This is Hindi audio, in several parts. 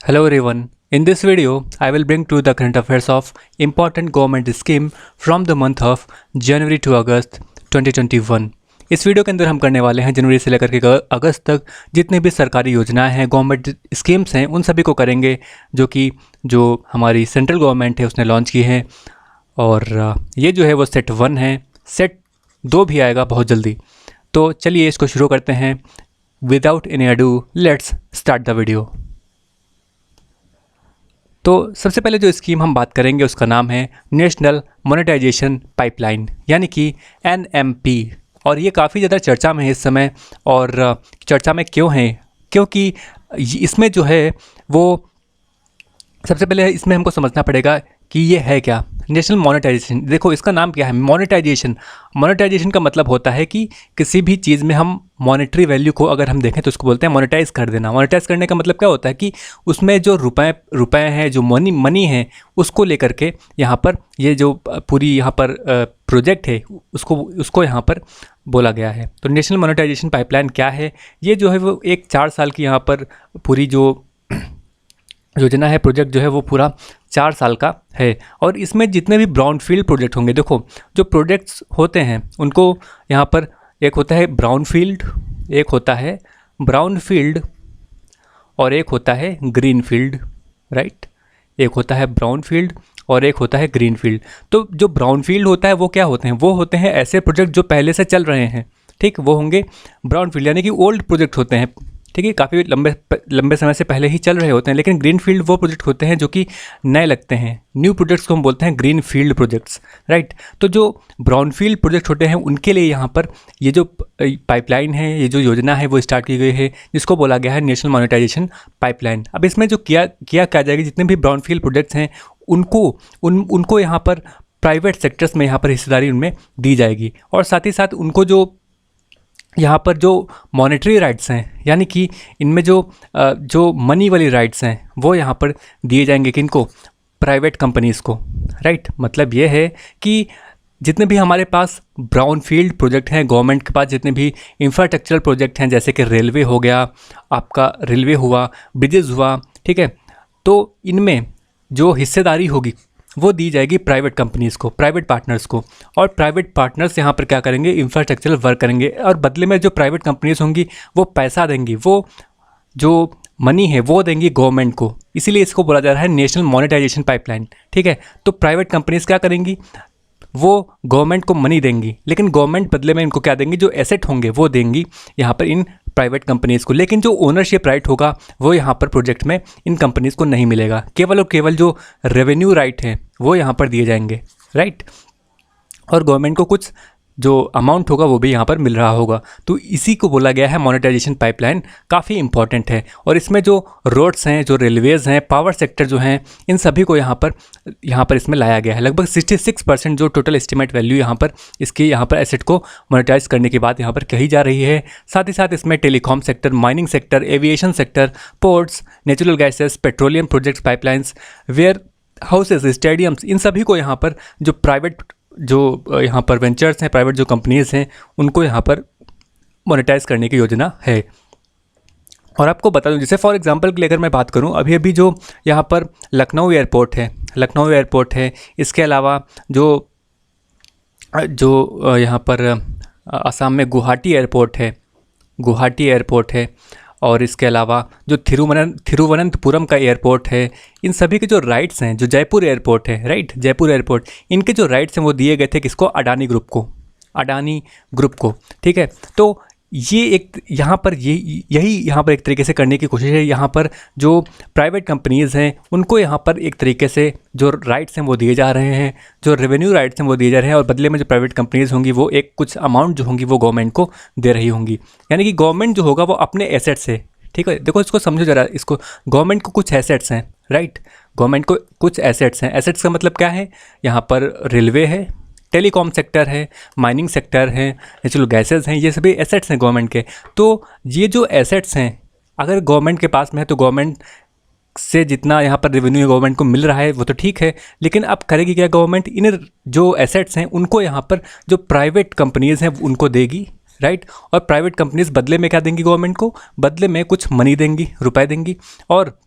Hello everyone. In this video, I will bring to you the current affairs of important government scheme from the month of January to August 2021. इस वीडियो के अंदर हम करने वाले हैं जनवरी से लेकर के अगस्त तक जितने भी सरकारी योजनाएं हैं, गवर्नमेंट स्कीम्स हैं, उन सभी को करेंगे जो हमारी सेंट्रल गवर्नमेंट है उसने लॉन्च की है। और ये जो है वो सेट 1 है, सेट 2 भी आएगा बहुत जल्दी। तो चलिए इसको शुरू करते हैं। Without any ado let's start the video. तो सबसे पहले जो स्कीम हम बात करेंगे उसका नाम है नेशनल मोनेटाइजेशन पाइपलाइन, यानी कि NMP। और ये काफ़ी ज़्यादा चर्चा में है इस समय। और चर्चा में क्यों है? क्योंकि इसमें जो है वो सबसे पहले इसमें हमको समझना पड़ेगा कि ये है क्या नेशनल मोनेटाइजेशन। देखो इसका नाम क्या है, मोनेटाइजेशन। मोनेटाइजेशन का मतलब होता है कि किसी भी चीज़ में हम मॉनेटरी वैल्यू को अगर हम देखें तो उसको बोलते हैं मोनेटाइज कर देना। मोनेटाइज करने का मतलब क्या होता है कि उसमें जो रुपए हैं, जो मनी है, उसको लेकर के यहाँ पर ये जो पूरी यहाँ पर प्रोजेक्ट है उसको यहाँ पर बोला गया है। तो नेशनल मोनेटाइजेशन पाइपलाइन क्या है? ये जो है वो एक 4 साल की यहाँ पर पूरी जो योजना है, प्रोजेक्ट जो है वो पूरा 4 साल का है। और इसमें जितने भी ब्राउनफील्ड प्रोजेक्ट होंगे, देखो जो प्रोजेक्ट्स होते हैं उनको यहाँ पर एक होता है ब्राउनफील्ड, एक होता है ब्राउनफील्ड और एक होता है ग्रीनफील्ड, राइट। एक होता है ब्राउनफील्ड और एक होता है ग्रीनफील्ड। तो जो ब्राउनफील्ड होता है वो क्या होते हैं? वो होते हैं ऐसे प्रोजेक्ट जो पहले से चल रहे हैं, ठीक, वो होंगे ब्राउनफील्ड, यानी कि ओल्ड प्रोजेक्ट होते हैं, ठीक है, काफ़ी लंबे समय से पहले ही चल रहे होते हैं। लेकिन ग्रीन फील्ड वो प्रोजेक्ट होते हैं जो कि नए लगते हैं। न्यू प्रोजेक्ट्स को हम बोलते हैं ग्रीन फील्ड प्रोजेक्ट्स, राइट। तो जो ब्राउन फील्ड प्रोजेक्ट होते हैं उनके लिए यहाँ पर ये जो पाइपलाइन है, ये जो योजना है वो स्टार्ट की गई है, जिसको बोला गया है नेशनल मोनेटाइजेशन पाइपलाइन। अब इसमें जो किया क्या जाएगा, जितने भी ब्राउन फील्ड प्रोजेक्ट्स हैं उनको यहाँ पर प्राइवेट सेक्टर्स में यहाँ पर हिस्सेदारी उनमें दी जाएगी। और साथ ही साथ उनको जो यहाँ पर जो मॉनेटरी राइट्स हैं, यानी कि इनमें जो मनी वाली राइट्स हैं वो यहाँ पर दिए जाएंगे किनको? प्राइवेट कंपनीज़ को, राइट। मतलब ये है कि जितने भी हमारे पास ब्राउन फील्ड प्रोजेक्ट हैं, गवर्नमेंट के पास जितने भी इंफ्रास्ट्रक्चरल प्रोजेक्ट हैं, जैसे कि रेलवे हो गया, आपका रेलवे हुआ, ब्रिजेज़ हुआ, ठीक है, तो इनमें जो हिस्सेदारी होगी वो दी जाएगी प्राइवेट कंपनीज़ को, प्राइवेट पार्टनर्स को। और प्राइवेट पार्टनर्स यहाँ पर क्या करेंगे? इंफ्रास्ट्रक्चरल वर्क करेंगे। और बदले में जो प्राइवेट कंपनीज़ होंगी वो पैसा देंगी, वो जो मनी है वो देंगी गवर्नमेंट को। इसीलिए इसको बोला जा रहा है नेशनल मोनेटाइजेशन पाइपलाइन, ठीक है। तो प्राइवेट कंपनीज़ क्या करेंगी? वो गवर्नमेंट को मनी देंगी, लेकिन गवर्नमेंट बदले में इनको क्या देंगी? जो एसेट होंगे वो देंगी यहाँ पर इन प्राइवेट कंपनीज़ को। लेकिन जो ओनरशिप राइट होगा वो यहाँ पर प्रोजेक्ट में इन कंपनीज़ को नहीं मिलेगा। केवल और केवल जो रेवेन्यू राइट है वो यहाँ पर दिए जाएंगे, राइट। और गवर्नमेंट को कुछ जो अमाउंट होगा वो भी यहाँ पर मिल रहा होगा। तो इसी को बोला गया है मोनेटाइजेशन पाइपलाइन। काफ़ी इंपॉर्टेंट है। और इसमें जो रोड्स हैं, जो रेलवेज़ हैं, पावर सेक्टर जो हैं, इन सभी को यहाँ पर इसमें लाया गया है। लगभग 66% जो टोटल एस्टिमेट वैल्यू यहाँ पर इसकी यहाँ पर एसेट को मोनेटाइज करने की बात यहाँ पर कही जा रही है। साथ ही साथ इसमें telecom sector, mining sector, aviation sector, ports, natural gases, petroleum projects, pipelines, warehouses, stadiums, इन सभी को यहाँ पर जो प्राइवेट जो यहाँ पर वेंचर्स हैं, प्राइवेट जो कंपनीज़ हैं, उनको यहाँ पर मोनेटाइज करने की योजना है। और आपको बता दूँ, जैसे फॉर एग्जांपल के लिए अगर मैं बात करूँ, अभी जो यहाँ पर लखनऊ एयरपोर्ट है, इसके अलावा जो यहाँ पर असम में गुवाहाटी एयरपोर्ट है, और इसके अलावा जो थिरुवनंतपुरम का एयरपोर्ट है, इन सभी के जो राइट्स हैं, जो जयपुर एयरपोर्ट है, राइट, जयपुर एयरपोर्ट, इनके जो राइट्स हैं वो दिए गए थे किसको? अडानी ग्रुप को, ठीक है। तो ये एक यहाँ पर यही यहाँ पर एक तरीके से करने की कोशिश है। यहाँ पर जो प्राइवेट कंपनीज़ हैं उनको यहाँ पर एक तरीके से जो राइट्स हैं वो दिए जा रहे हैं, जो रेवेन्यू राइट्स हैं वो दिए जा रहे हैं, और बदले में जो प्राइवेट कंपनीज़ होंगी वो एक कुछ अमाउंट जो होंगी वो गवर्नमेंट को दे रही होंगी। यानी कि गवर्नमेंट जो होगा वो अपने एसेट्स है, ठीक है। देखो इसको समझो जरा, इसको गवर्नमेंट को कुछ एसेट्स हैं, राइट, गवर्नमेंट को कुछ एसेट्स हैं। एसेट्स का मतलब क्या है? यहाँ पर रेलवे है, टेलीकॉम सेक्टर है, माइनिंग सेक्टर है, नेचुरल गैसेस हैं, ये सभी एसेट्स हैं गवर्नमेंट के। तो ये जो एसेट्स हैं अगर गवर्नमेंट के पास में है तो गवर्नमेंट से जितना यहाँ पर रेवेन्यू गवर्नमेंट को मिल रहा है वो तो ठीक है, लेकिन अब करेगी क्या गवर्नमेंट? इन जो एसेट्स हैं उनको यहाँ पर जो प्राइवेट कंपनीज़ हैं उनको देगी, राइट। और प्राइवेट कंपनीज बदले में क्या देंगी गवर्नमेंट को? बदले में कुछ मनी देंगी, रुपए देंगी, और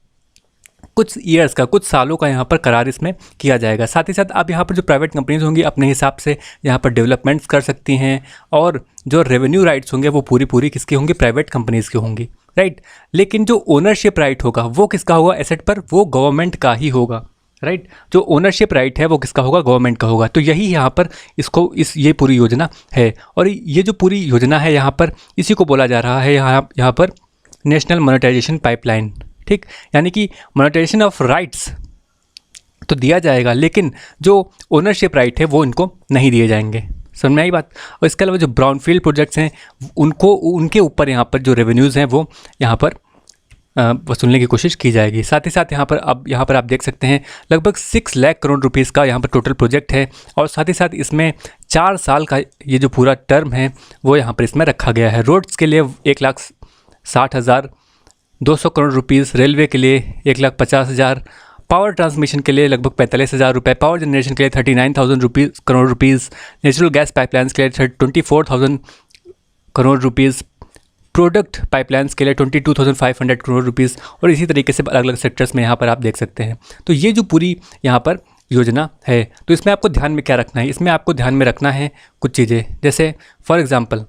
कुछ ईयर्स का, कुछ सालों का यहाँ पर करार इसमें किया जाएगा। साथ ही साथ अब यहाँ पर जो प्राइवेट कंपनीज होंगी अपने हिसाब से यहाँ पर डेवलपमेंट्स कर सकती हैं, और जो रेवेन्यू राइट्स होंगे वो पूरी किसके होंगे? प्राइवेट कंपनीज़ के होंगी, राइट। लेकिन जो ओनरशिप राइट होगा वो किसका होगा एसेट पर? वो गवर्नमेंट का ही होगा, राइट। जो ओनरशिप राइट है वो किसका होगा? गवर्नमेंट का होगा। तो यही यहाँ पर ये पूरी योजना है, और ये जो पूरी योजना है यहाँ पर इसी को बोला जा रहा है यहाँ पर नेशनल मोनेटाइजेशन पाइपलाइन, ठीक। यानी कि मोनेटाइजेशन ऑफ राइट्स तो दिया जाएगा, लेकिन जो ओनरशिप राइट है वो इनको नहीं दिए जाएंगे। समझ में आई बात? और इसके अलावा जो ब्राउनफील्ड प्रोजेक्ट्स हैं उनके ऊपर यहाँ पर जो रेवेन्यूज़ हैं वो यहाँ पर वसूलने की कोशिश की जाएगी। साथ ही साथ यहाँ पर आप देख सकते हैं लगभग 6 लाख करोड़ रुपीज़ का यहाँ पर टोटल प्रोजेक्ट है, और साथ ही साथ इसमें 4 साल का ये जो पूरा टर्म है वो यहाँ पर इसमें रखा गया है। रोड्स के लिए 1,60,200 करोड़ रुपीज़, रेलवे के लिए 1,50,000, पावर ट्रांसमिशन के लिए लगभग 45,000 रुपये, पावर जनरेशन के लिए 39,000 crore rupees, natural gas pipelines के लिए 24,000 करोड़ रुपीज़, प्रोडक्ट पाइपलाइंस के लिए 22,500 करोड़ रुपीज़, और इसी तरीके से अलग अलग सेक्टर्स में यहाँ पर आप देख सकते हैं। तो ये जो पूरी यहाँ पर योजना है, तो इसमें आपको ध्यान में क्या रखना है? इसमें आपको ध्यान में रखना है कुछ चीज़ें, जैसे फॉर एग्ज़ाम्पल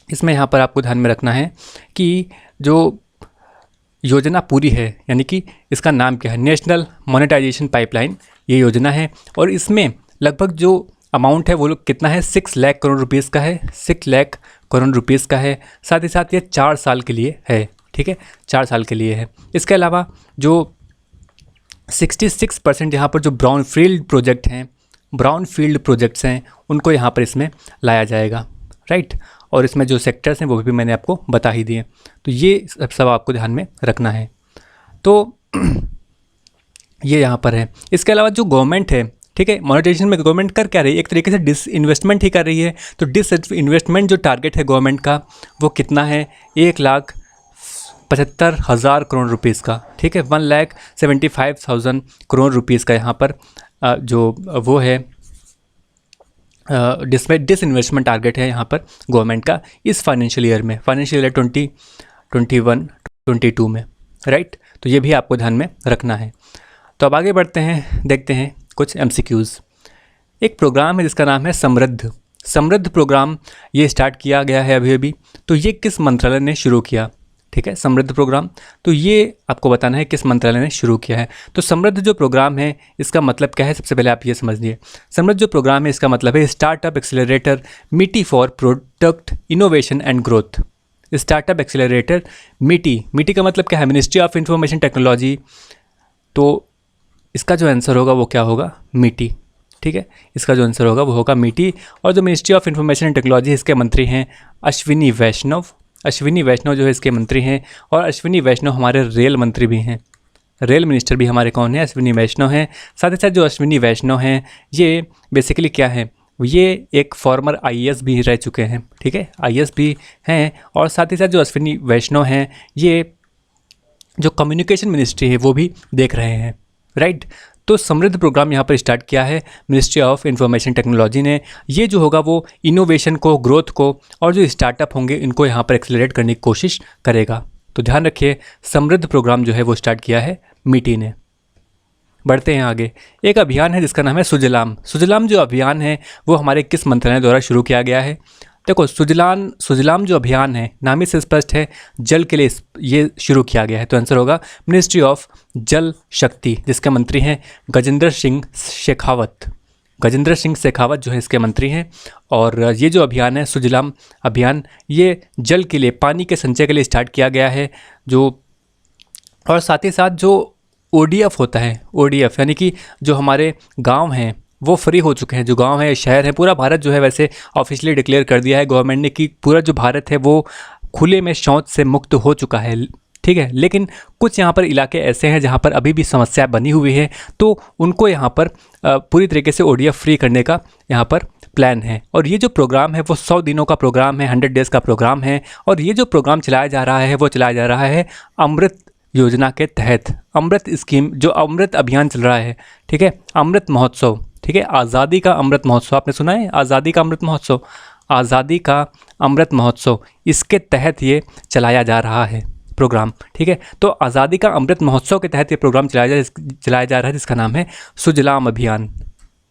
इसमें यहाँ पर आपको ध्यान में रखना है कि जो योजना पूरी है, यानी कि इसका नाम क्या है? नेशनल मोनेटाइजेशन पाइपलाइन ये योजना है, और इसमें लगभग जो अमाउंट है वो लोग कितना है? 6 लाख करोड़ रुपीज़ का है, 6 लाख करोड़ रुपीज़ का है। साथ ही साथ ये 4 साल के लिए है, ठीक है, 4 साल के लिए है। इसके अलावा जो 66% यहाँ पर जो ब्राउनफील्ड प्रोजेक्ट्स हैं उनको यहाँ पर इसमें लाया जाएगा, राइट। और इसमें जो सेक्टर्स हैं वो भी मैंने आपको बता ही दिए। तो ये सब आपको ध्यान में रखना है। तो ये यहाँ पर है। इसके अलावा जो गवर्नमेंट है, ठीक है, मोनेटाइजेशन में गवर्नमेंट कर क्या रही है? एक तरीके से डिसइन्वेस्टमेंट ही कर रही है। तो डिसइन्वेस्टमेंट जो टारगेट है गवर्नमेंट का वो कितना है? 1,75,000 करोड़ रुपीज़ का, ठीक है, 1,75,000 करोड़ रुपीज़ का यहाँ पर जो वो है डिसइन्वेस्टमेंट टारगेट है यहाँ पर गवर्नमेंट का इस फाइनेंशियल ईयर 2021-22 में, राइट। तो ये भी आपको ध्यान में रखना है। तो अब आगे बढ़ते हैं, देखते हैं कुछ MCQs। एक प्रोग्राम है जिसका नाम है समृद्ध प्रोग्राम, ये स्टार्ट किया गया है अभी। तो ये किस मंत्रालय ने शुरू किया? ठीक है, समृद्ध प्रोग्राम, तो ये आपको बताना है किस मंत्रालय ने शुरू किया है। तो समृद्ध जो प्रोग्राम है इसका मतलब क्या है? सबसे पहले आप ये समझिए। समृद्ध जो प्रोग्राम है इसका मतलब है स्टार्टअप एक्सेलरेटर मिटी for product innovation and growth. Startup accelerator मिटी का मतलब क्या है? Ministry of information technology. तो इसका जो आंसर होगा वो क्या होगा? मिटी, ठीक है, इसका जो आंसर होगा वो होगा मिटी। और जो ministry of information and technology इसके मंत्री हैं अश्विनी वैष्णव जो है इसके मंत्री हैं। और अश्विनी वैष्णव हमारे रेल मंत्री भी हैं, रेल मिनिस्टर भी हमारे कौन है? अश्विनी वैष्णव हैं। साथ ही साथ जो अश्विनी वैष्णव हैं ये बेसिकली क्या है? ये एक फॉर्मर IAS भी रह चुके हैं, ठीक है, IAS भी हैं। और साथ ही साथ जो अश्विनी वैष्णव हैं ये जो कम्युनिकेशन मिनिस्ट्री है वो भी देख रहे हैं, राइट। तो समृद्ध प्रोग्राम यहाँ पर स्टार्ट किया है मिनिस्ट्री ऑफ इंफॉर्मेशन टेक्नोलॉजी ने। ये जो होगा वो इनोवेशन को, ग्रोथ को और जो स्टार्टअप होंगे इनको यहाँ पर एक्सेलरेट करने की कोशिश करेगा। तो ध्यान रखिए, समृद्ध प्रोग्राम जो है वो स्टार्ट किया है मिटी ने। बढ़ते हैं आगे। एक अभियान है जिसका नाम है सुजलाम जो अभियान है वो हमारे किस मंत्रालय द्वारा शुरू किया गया है? देखो, सुजलाम जो अभियान है नाम ही से स्पष्ट है, जल के लिए ये शुरू किया गया है। तो आंसर होगा मिनिस्ट्री ऑफ जल शक्ति, जिसके मंत्री हैं गजेंद्र सिंह शेखावत जो है इसके मंत्री हैं। और ये जो अभियान है सुजलाम अभियान, ये जल के लिए, पानी के संचय के लिए स्टार्ट किया गया है। और साथ ही साथ जो ODF होता है, ODF यानी कि जो हमारे गांव हैं वो फ्री हो चुके हैं। जो गांव है, शहर है, पूरा भारत जो है वैसे ऑफिशियली डिक्लेयर कर दिया है गवर्नमेंट ने कि पूरा जो भारत है वो खुले में शौच से मुक्त हो चुका है, ठीक है। लेकिन कुछ यहाँ पर इलाके ऐसे हैं जहाँ पर अभी भी समस्या बनी हुई है, तो उनको यहाँ पर पूरी तरीके से ODF फ्री करने का यहाँ पर प्लान है। और ये जो प्रोग्राम है वो 100 दिनों का प्रोग्राम है, 100 डेज़ का प्रोग्राम है। और ये जो प्रोग्राम चलाया जा रहा है वो चलाया जा रहा है अमृत योजना के तहत अमृत स्कीम, जो अमृत अभियान चल रहा है, ठीक है, अमृत महोत्सव, ठीक है, आज़ादी का अमृत महोत्सव, आपने सुना है आज़ादी का अमृत महोत्सव, आज़ादी का अमृत महोत्सव, इसके तहत ये चलाया जा रहा है प्रोग्राम, ठीक है। तो आज़ादी का अमृत महोत्सव के तहत ये प्रोग्राम चलाया जा रहा है जिसका नाम है सुजलाम अभियान।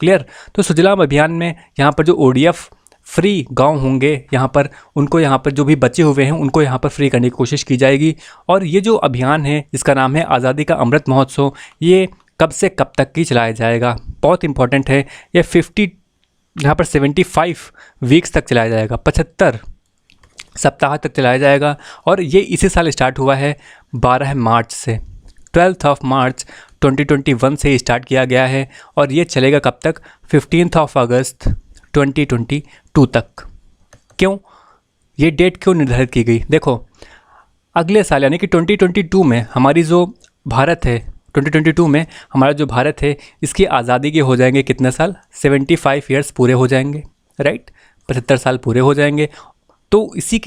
क्लियर। तो सुजलाम अभियान में यहाँ पर जो ODF फ्री गांव होंगे, यहाँ पर उनको, यहाँ पर जो भी बचे हुए हैं उनको यहाँ पर फ्री करने की कोशिश की जाएगी। और ये जो अभियान है जिसका नाम है आज़ादी का अमृत महोत्सव, ये कब से कब तक की चलाया जाएगा, बहुत इंपॉर्टेंट है। ये 75 वीक्स तक चलाया जाएगा, 75 सप्ताह तक चलाया जाएगा। और ये इसी साल स्टार्ट हुआ है 12 मार्च से, 12 मार्च 2021 से स्टार्ट किया गया है। और ये चलेगा कब तक, 15 अगस्त 2022 तक। क्यों ये डेट क्यों निर्धारित की गई? देखो, अगले साल यानी कि 2022 में हमारी जो भारत है, 2022 में हमारा जो भारत है, इसकी आज़ादी के हो जाएंगे कितने साल, 75 ईयर्स पूरे हो जाएंगे, राइट, 75 साल पूरे हो जाएंगे। तो इसी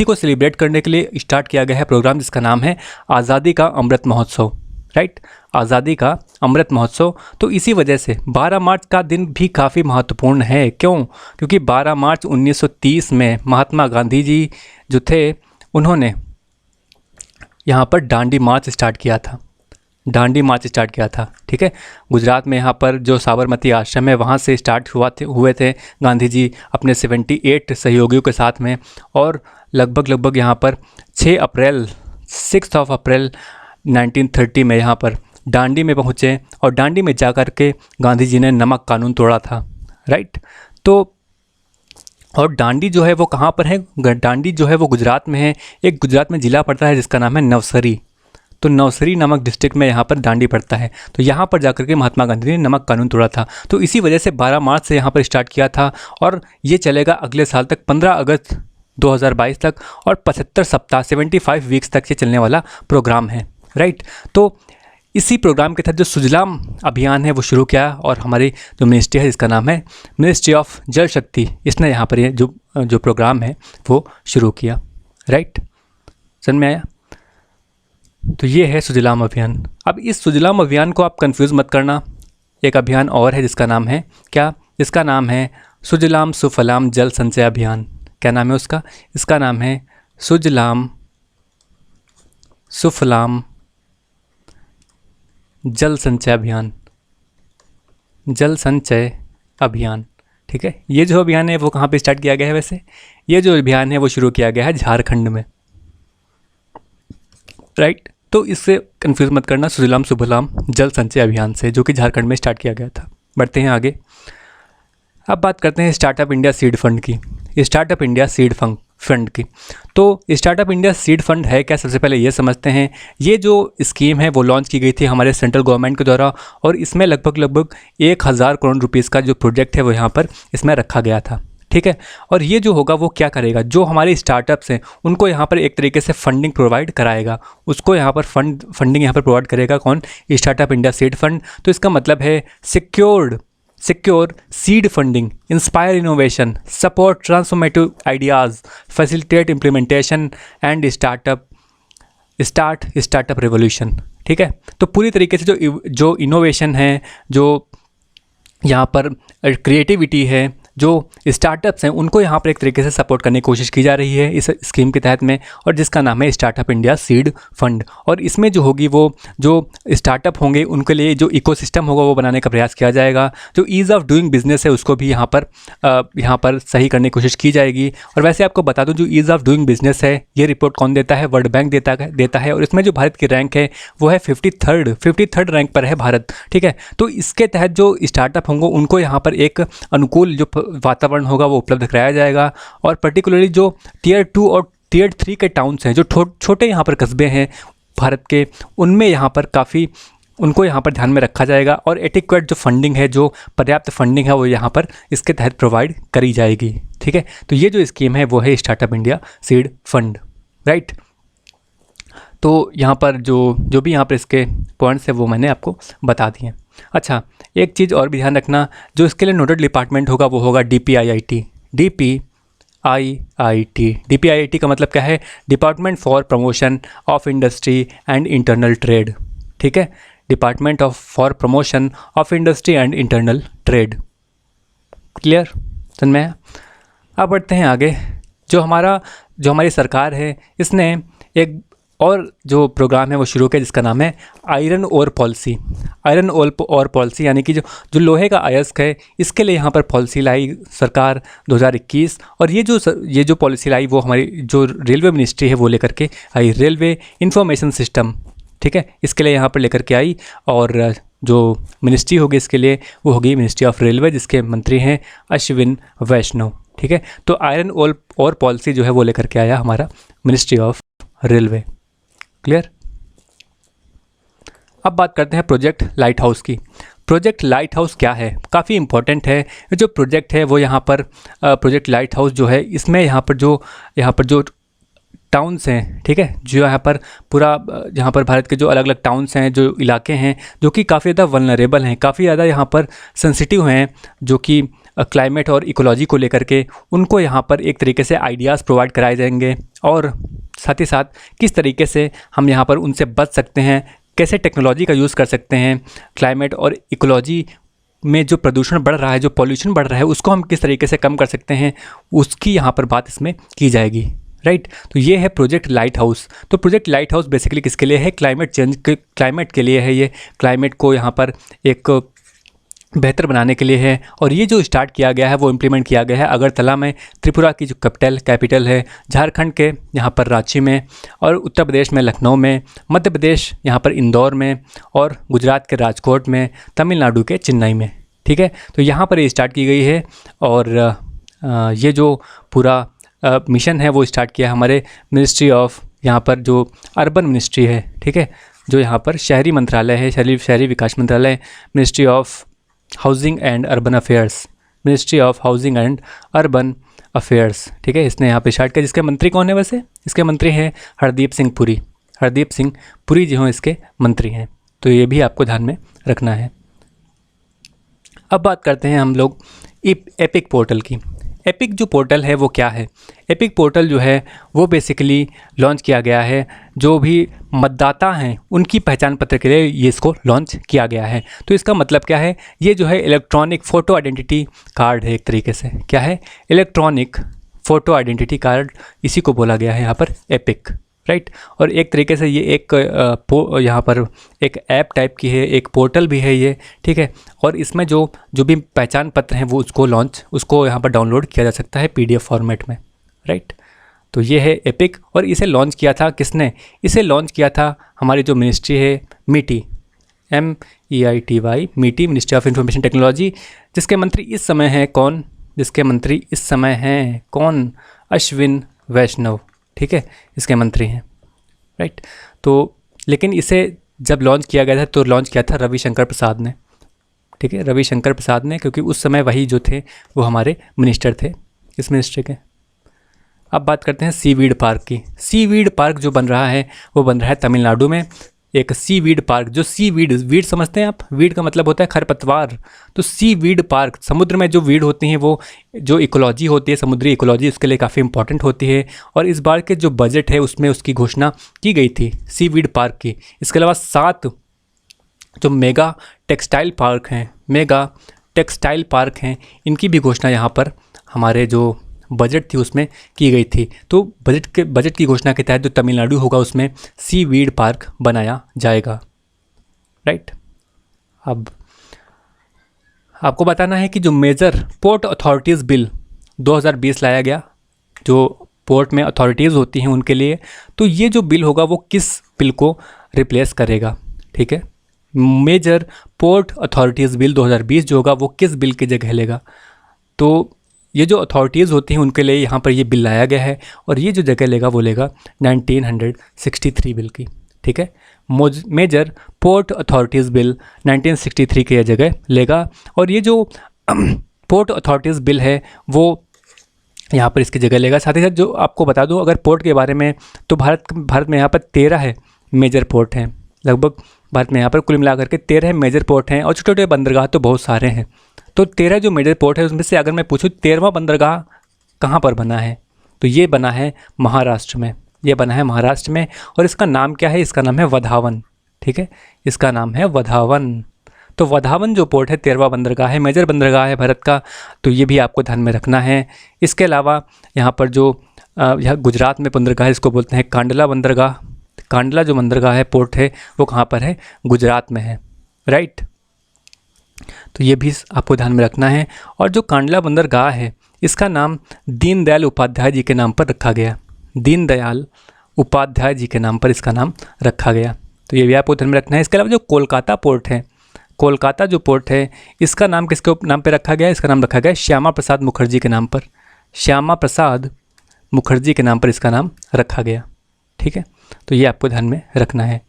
को सेलिब्रेट करने के लिए स्टार्ट किया गया है प्रोग्राम जिसका नाम है आज़ादी का अमृत महोत्सव, राइट, आज़ादी का अमृत महोत्सव। तो इसी वजह से 12 मार्च का दिन भी काफ़ी महत्वपूर्ण है। क्यों? क्योंकि 12 मार्च 1930 में महात्मा गांधी जी जो थे, उन्होंने यहाँ पर दांडी मार्च स्टार्ट किया था, ठीक है। गुजरात में यहाँ पर जो साबरमती आश्रम है वहाँ से स्टार्ट हुए थे गांधी जी अपने 78 सहयोगियों के साथ में। और लगभग यहाँ पर 6 अप्रैल 1930 में यहाँ पर दांडी में पहुँचे और दांडी में जाकर के गांधी जी ने नमक कानून तोड़ा था, राइट। तो और दांडी जो है वो कहाँ पर है, दांडी जो है वो गुजरात में है। एक गुजरात में ज़िला पड़ता है जिसका नाम है नवसरी। तो नवसरी नामक डिस्ट्रिक्ट में यहाँ पर दांडी पड़ता है। तो यहाँ पर जाकर के महात्मा गांधी ने नमक कानून तोड़ा था। तो इसी वजह से 12 मार्च से यहाँ पर स्टार्ट किया था और ये चलेगा अगले साल तक, 15 अगस्त 2022 तक। और 75 सप्ताह 75 वीक्स तक ये चलने वाला प्रोग्राम है, राइट। तो इसी प्रोग्राम के तहत जो सुजलाम अभियान है वो शुरू किया और हमारी जो मिनिस्ट्री है जिसका नाम है मिनिस्ट्री ऑफ जल शक्ति, इसने यहाँ पर ये जो प्रोग्राम है वो शुरू किया, राइट। समझ में आया? तो ये है सुजलाम अभियान। अब इस सुजलाम अभियान को आप कंफ्यूज मत करना, एक अभियान और है जिसका नाम है क्या, जिसका नाम है सुजलाम सुफलाम जल संचय अभियान। क्या नाम है उसका? इसका नाम है सुजलाम सुफलाम जल संचय अभियान, जल संचय अभियान, ठीक है। ये जो अभियान है वो कहाँ पे स्टार्ट किया गया है? वैसे ये जो अभियान है वो शुरू किया गया है झारखंड में, राइट। तो इससे कंफ्यूज मत करना सुजलाम सुफलाम जल संचय अभियान से, जो कि झारखंड में स्टार्ट किया गया था। बढ़ते हैं आगे। अब बात करते हैं स्टार्टअप इंडिया सीड फंड की। स्टार्टअप इंडिया सीड फंड की, तो स्टार्टअप इंडिया सीड फंड है क्या, सबसे पहले ये समझते हैं। ये जो स्कीम है वो लॉन्च की गई थी हमारे सेंट्रल गवर्नमेंट के द्वारा और इसमें लगभग 1000 करोड़ रुपीज़ का जो प्रोजेक्ट है वो यहाँ पर इसमें रखा गया था, ठीक है। और ये जो होगा वो क्या करेगा, जो हमारे स्टार्टअप्स हैं उनको यहाँ पर एक तरीके से फंडिंग प्रोवाइड कराएगा, उसको यहाँ पर फंडिंग यहाँ पर प्रोवाइड करेगा कौन? Startup India seed fund. तो इसका मतलब है secure seed funding, inspire innovation, support transformative ideas, facilitate implementation and startup revolution, ठीक है। तो पूरी तरीके से जो इनोवेशन है, जो यहाँ पर क्रिएटिविटी है, जो स्टार्टअप्स हैं उनको यहाँ पर एक तरीके से सपोर्ट करने की कोशिश की जा रही है इस स्कीम के तहत में, और जिसका नाम है स्टार्टअप इंडिया सीड फंड। और इसमें जो होगी वो जो स्टार्टअप होंगे उनके लिए जो इकोसिस्टम होगा वो बनाने का प्रयास किया जाएगा। जो ईज़ ऑफ डूइंग बिजनेस है उसको भी यहाँ पर सही करने की कोशिश की जाएगी। और वैसे आपको बता दूँ जो ईज़ ऑफ डूइंग बिजनेस है ये रिपोर्ट कौन देता है? वर्ल्ड बैंक देता है। और इसमें जो भारत की रैंक है वो है 53rd रैंक पर है भारत, ठीक है। तो इसके तहत जो स्टार्टअप होंगे उनको यहाँ पर एक अनुकूल जो वातावरण होगा वो उपलब्ध कराया जाएगा। और पर्टिकुलरली जो Tier 2 और Tier 3 के टाउन्स हैं, जो छोटे यहाँ पर कस्बे हैं भारत के, उनमें यहाँ पर काफ़ी उनको यहाँ पर ध्यान में रखा जाएगा। और एडिक्वेट जो फंडिंग है, जो पर्याप्त फंडिंग है वो यहाँ पर इसके तहत प्रोवाइड करी जाएगी, ठीक है। तो ये जो स्कीम है वो है startup India seed fund, right. तो यहाँ पर जो भी यहाँ पर इसके पॉइंट्स है वो मैंने आपको बता दिए। अच्छा, एक चीज़ और भी ध्यान रखना, जो इसके लिए नोडल डिपार्टमेंट होगा वो होगा DPIIT, DPIIT। DPIIT का मतलब क्या है? Department for promotion of industry and internal trade. ठीक है, department for promotion of industry and internal trade. Clear? समझ में आया? अब बढ़ते हैं आगे। जो हमारी सरकार है, इसने एक और जो प्रोग्राम है वो शुरू किया जिसका नाम है iron ore policy. Iron ore policy यानी कि जो लोहे का अयस्क है, इसके लिए यहाँ पर पॉलिसी लाई सरकार 2021। और ये जो पॉलिसी लाई वो हमारी जो रेलवे मिनिस्ट्री है वो लेकर के आई, रेलवे इंफॉर्मेशन सिस्टम। ठीक है, इसके लिए यहाँ पर लेकर के आई। और जो मिनिस्ट्री होगी इसके लिए वो होगी मिनिस्ट्री ऑफ रेलवे, जिसके मंत्री हैं अश्विन वैष्णव। ठीक है, तो आयरन ओर पॉलिसी जो है वो लेकर के आया हमारा मिनिस्ट्री ऑफ रेलवे। क्लियर? अब बात करते हैं प्रोजेक्ट लाइट हाउस की। प्रोजेक्ट लाइट हाउस क्या है? काफ़ी इंपॉर्टेंट है जो प्रोजेक्ट है वो। यहाँ पर प्रोजेक्ट लाइट हाउस जो है, इसमें यहाँ पर जो टाउन्स हैं, ठीक है, जो यहाँ पर यहाँ पर भारत के जो अलग अलग टाउन्स हैं, जो इलाके हैं जो कि काफ़ी ज़्यादा वल्नरेबल हैं, काफ़ी ज़्यादा यहाँ पर सेंसिटिव हैं, जो कि क्लाइमेट और इकोलॉजी को लेकर के, उनको यहाँ पर एक तरीके से आइडियाज़ प्रोवाइड कराए जाएंगे। और साथ ही साथ किस तरीके से हम यहाँ पर उनसे बच सकते हैं, कैसे टेक्नोलॉजी का यूज़ कर सकते हैं, क्लाइमेट और इकोलॉजी में जो प्रदूषण बढ़ रहा है, जो पॉल्यूशन बढ़ रहा है, उसको हम किस तरीके से कम कर सकते हैं, उसकी यहाँ पर बात इसमें की जाएगी। राइट, तो ये है प्रोजेक्ट लाइट हाउस। तो प्रोजेक्ट लाइट हाउस बेसिकली किसके लिए है? क्लाइमेट के लिए है। ये क्लाइमेट को यहाँ पर एक बेहतर बनाने के लिए है। और ये जो स्टार्ट किया गया है वो इम्प्लीमेंट किया गया है अगरतला में, त्रिपुरा की जो कैपिटल है, झारखंड के यहाँ पर रांची में, और उत्तर प्रदेश में लखनऊ में, मध्य प्रदेश यहाँ पर इंदौर में, और गुजरात के राजकोट में, तमिलनाडु के चेन्नई में। ठीक है, तो यहाँ पर ये स्टार्ट की गई है। और ये जो पूरा मिशन है वो स्टार्ट किया हमारे मिनिस्ट्री ऑफ, यहाँ पर जो अर्बन मिनिस्ट्री है, ठीक है, जो यहाँ पर शहरी मंत्रालय है, शहरी विकास मंत्रालय, ministry of housing and urban affairs, ministry of housing and urban affairs. ठीक है, इसने यहाँ पे स्टार्ट किया। जिसके मंत्री कौन है वैसे? इसके मंत्री हैं हरदीप सिंह पुरी जो हैं इसके मंत्री हैं। तो ये भी आपको ध्यान में रखना है। अब बात करते हैं हम लोग एपिक पोर्टल की। एपिक जो पोर्टल है वो क्या है? एपिक पोर्टल जो है वो बेसिकली लॉन्च किया गया है, जो भी मतदाता हैं उनकी पहचान पत्र के लिए ये इसको लॉन्च किया गया है। तो इसका मतलब क्या है? ये जो है इलेक्ट्रॉनिक फ़ोटो आइडेंटिटी कार्ड है एक तरीके से। क्या है? इलेक्ट्रॉनिक फ़ोटो आइडेंटिटी कार्ड, इसी को बोला गया है यहाँ पर एपिक। राइट, और एक तरीके से ये एक यहाँ पर एक ऐप टाइप की है, एक पोर्टल भी है ये। ठीक है, और इसमें जो भी पहचान पत्र हैं वो उसको यहाँ पर डाउनलोड किया जा सकता है PDF फॉर्मेट में। राइट, तो ये है एपिक। और इसे लॉन्च किया था किसने? इसे लॉन्च किया था हमारी जो मिनिस्ट्री है MeitY, MEITY, MeitY, ministry of information technology, जिसके मंत्री इस समय हैं कौन? अश्विन वैष्णव। ठीक है, इसके मंत्री हैं। राइट, तो लेकिन इसे जब लॉन्च किया गया था तो लॉन्च किया था रविशंकर प्रसाद ने। ठीक है, रविशंकर प्रसाद ने, क्योंकि उस समय वही जो थे वो हमारे मिनिस्टर थे इस मिनिस्ट्री के। अब बात करते हैं सीवीड पार्क की। सीवीड पार्क जो बन रहा है वो बन रहा है तमिलनाडु में। एक सीवीड पार्क, जो वीड समझते हैं आप? वीड का मतलब होता है खरपतवार। तो सीवीड पार्क, समुद्र में जो वीड होती हैं वो जो इकोलॉजी होती है, समुद्री इकोलॉजी, उसके लिए काफ़ी इंपॉर्टेंट होती है। और इस बार के जो बजट है उसमें उसकी घोषणा की गई थी सीवीड पार्क की। इसके अलावा 7 जो मेगा टेक्सटाइल पार्क हैं, इनकी भी घोषणा यहाँ पर हमारे जो बजट थी उसमें की गई थी। तो बजट की घोषणा के तहत जो तमिलनाडु होगा उसमें सीवीड पार्क बनाया जाएगा। राइट, अब आपको बताना है कि जो मेजर पोर्ट अथॉरिटीज़ बिल 2020 लाया गया, जो पोर्ट में अथॉरिटीज़ होती हैं उनके लिए, तो ये जो बिल होगा वो किस बिल को रिप्लेस करेगा? ठीक है, मेजर पोर्ट अथॉरिटीज़ बिल 2020 जो होगा वो किस बिल की जगह लेगा? तो ये जो अथॉरिटीज़ होती हैं उनके लिए यहाँ पर ये बिल लाया गया है, और ये जो जगह लेगा वो लेगा 1963 बिल की। ठीक है, मेजर पोर्ट अथॉरिटीज़ बिल 1963 की जगह लेगा। और ये जो पोर्ट अथॉरिटीज़ बिल है वो यहाँ पर इसकी जगह लेगा। साथ ही साथ जो आपको बता दूँ अगर पोर्ट के बारे में, तो भारत में यहाँ पर 13 मेजर पोर्ट हैं। लगभग भारत में यहाँ पर कुल मिलाकर के 13 मेजर पोर्ट हैं, और छोटे छोटे बंदरगाह तो बहुत सारे हैं। तो 13 जो मेजर पोर्ट है उसमें से अगर मैं पूछूँ 13वां बंदरगाह कहाँ पर बना है? तो ये बना है महाराष्ट्र में, ये बना है महाराष्ट्र में। और इसका नाम क्या है? इसका नाम है वधावन। ठीक है, इसका नाम है वधावन। तो वधावन जो पोर्ट है 13वां बंदरगाह है, मेजर बंदरगाह है भारत का, तो ये भी आपको ध्यान में रखना है। इसके अलावा यहाँ पर जो यह गुजरात में बंदरगाह है, इसको बोलते हैं कांडला बंदरगाह। कांडला जो बंदरगाह है, पोर्ट है, वो कहाँ पर है? गुजरात में है, राइट। तो ये भी आपको ध्यान में रखना है। और जो कांडला बंदरगाह है, इसका नाम दीनदयाल उपाध्याय जी के नाम पर रखा गया। दीनदयाल उपाध्याय जी के नाम पर इसका नाम रखा गया, तो ये भी आपको ध्यान में रखना है। इसके अलावा जो कोलकाता पोर्ट है, कोलकाता जो पोर्ट है, इसका नाम किसके नाम पे रखा गया? इसका नाम रखा गया श्यामा प्रसाद मुखर्जी के नाम पर। श्यामा प्रसाद मुखर्जी के नाम पर इसका नाम रखा गया। ठीक है, तो ये आपको ध्यान में रखना है।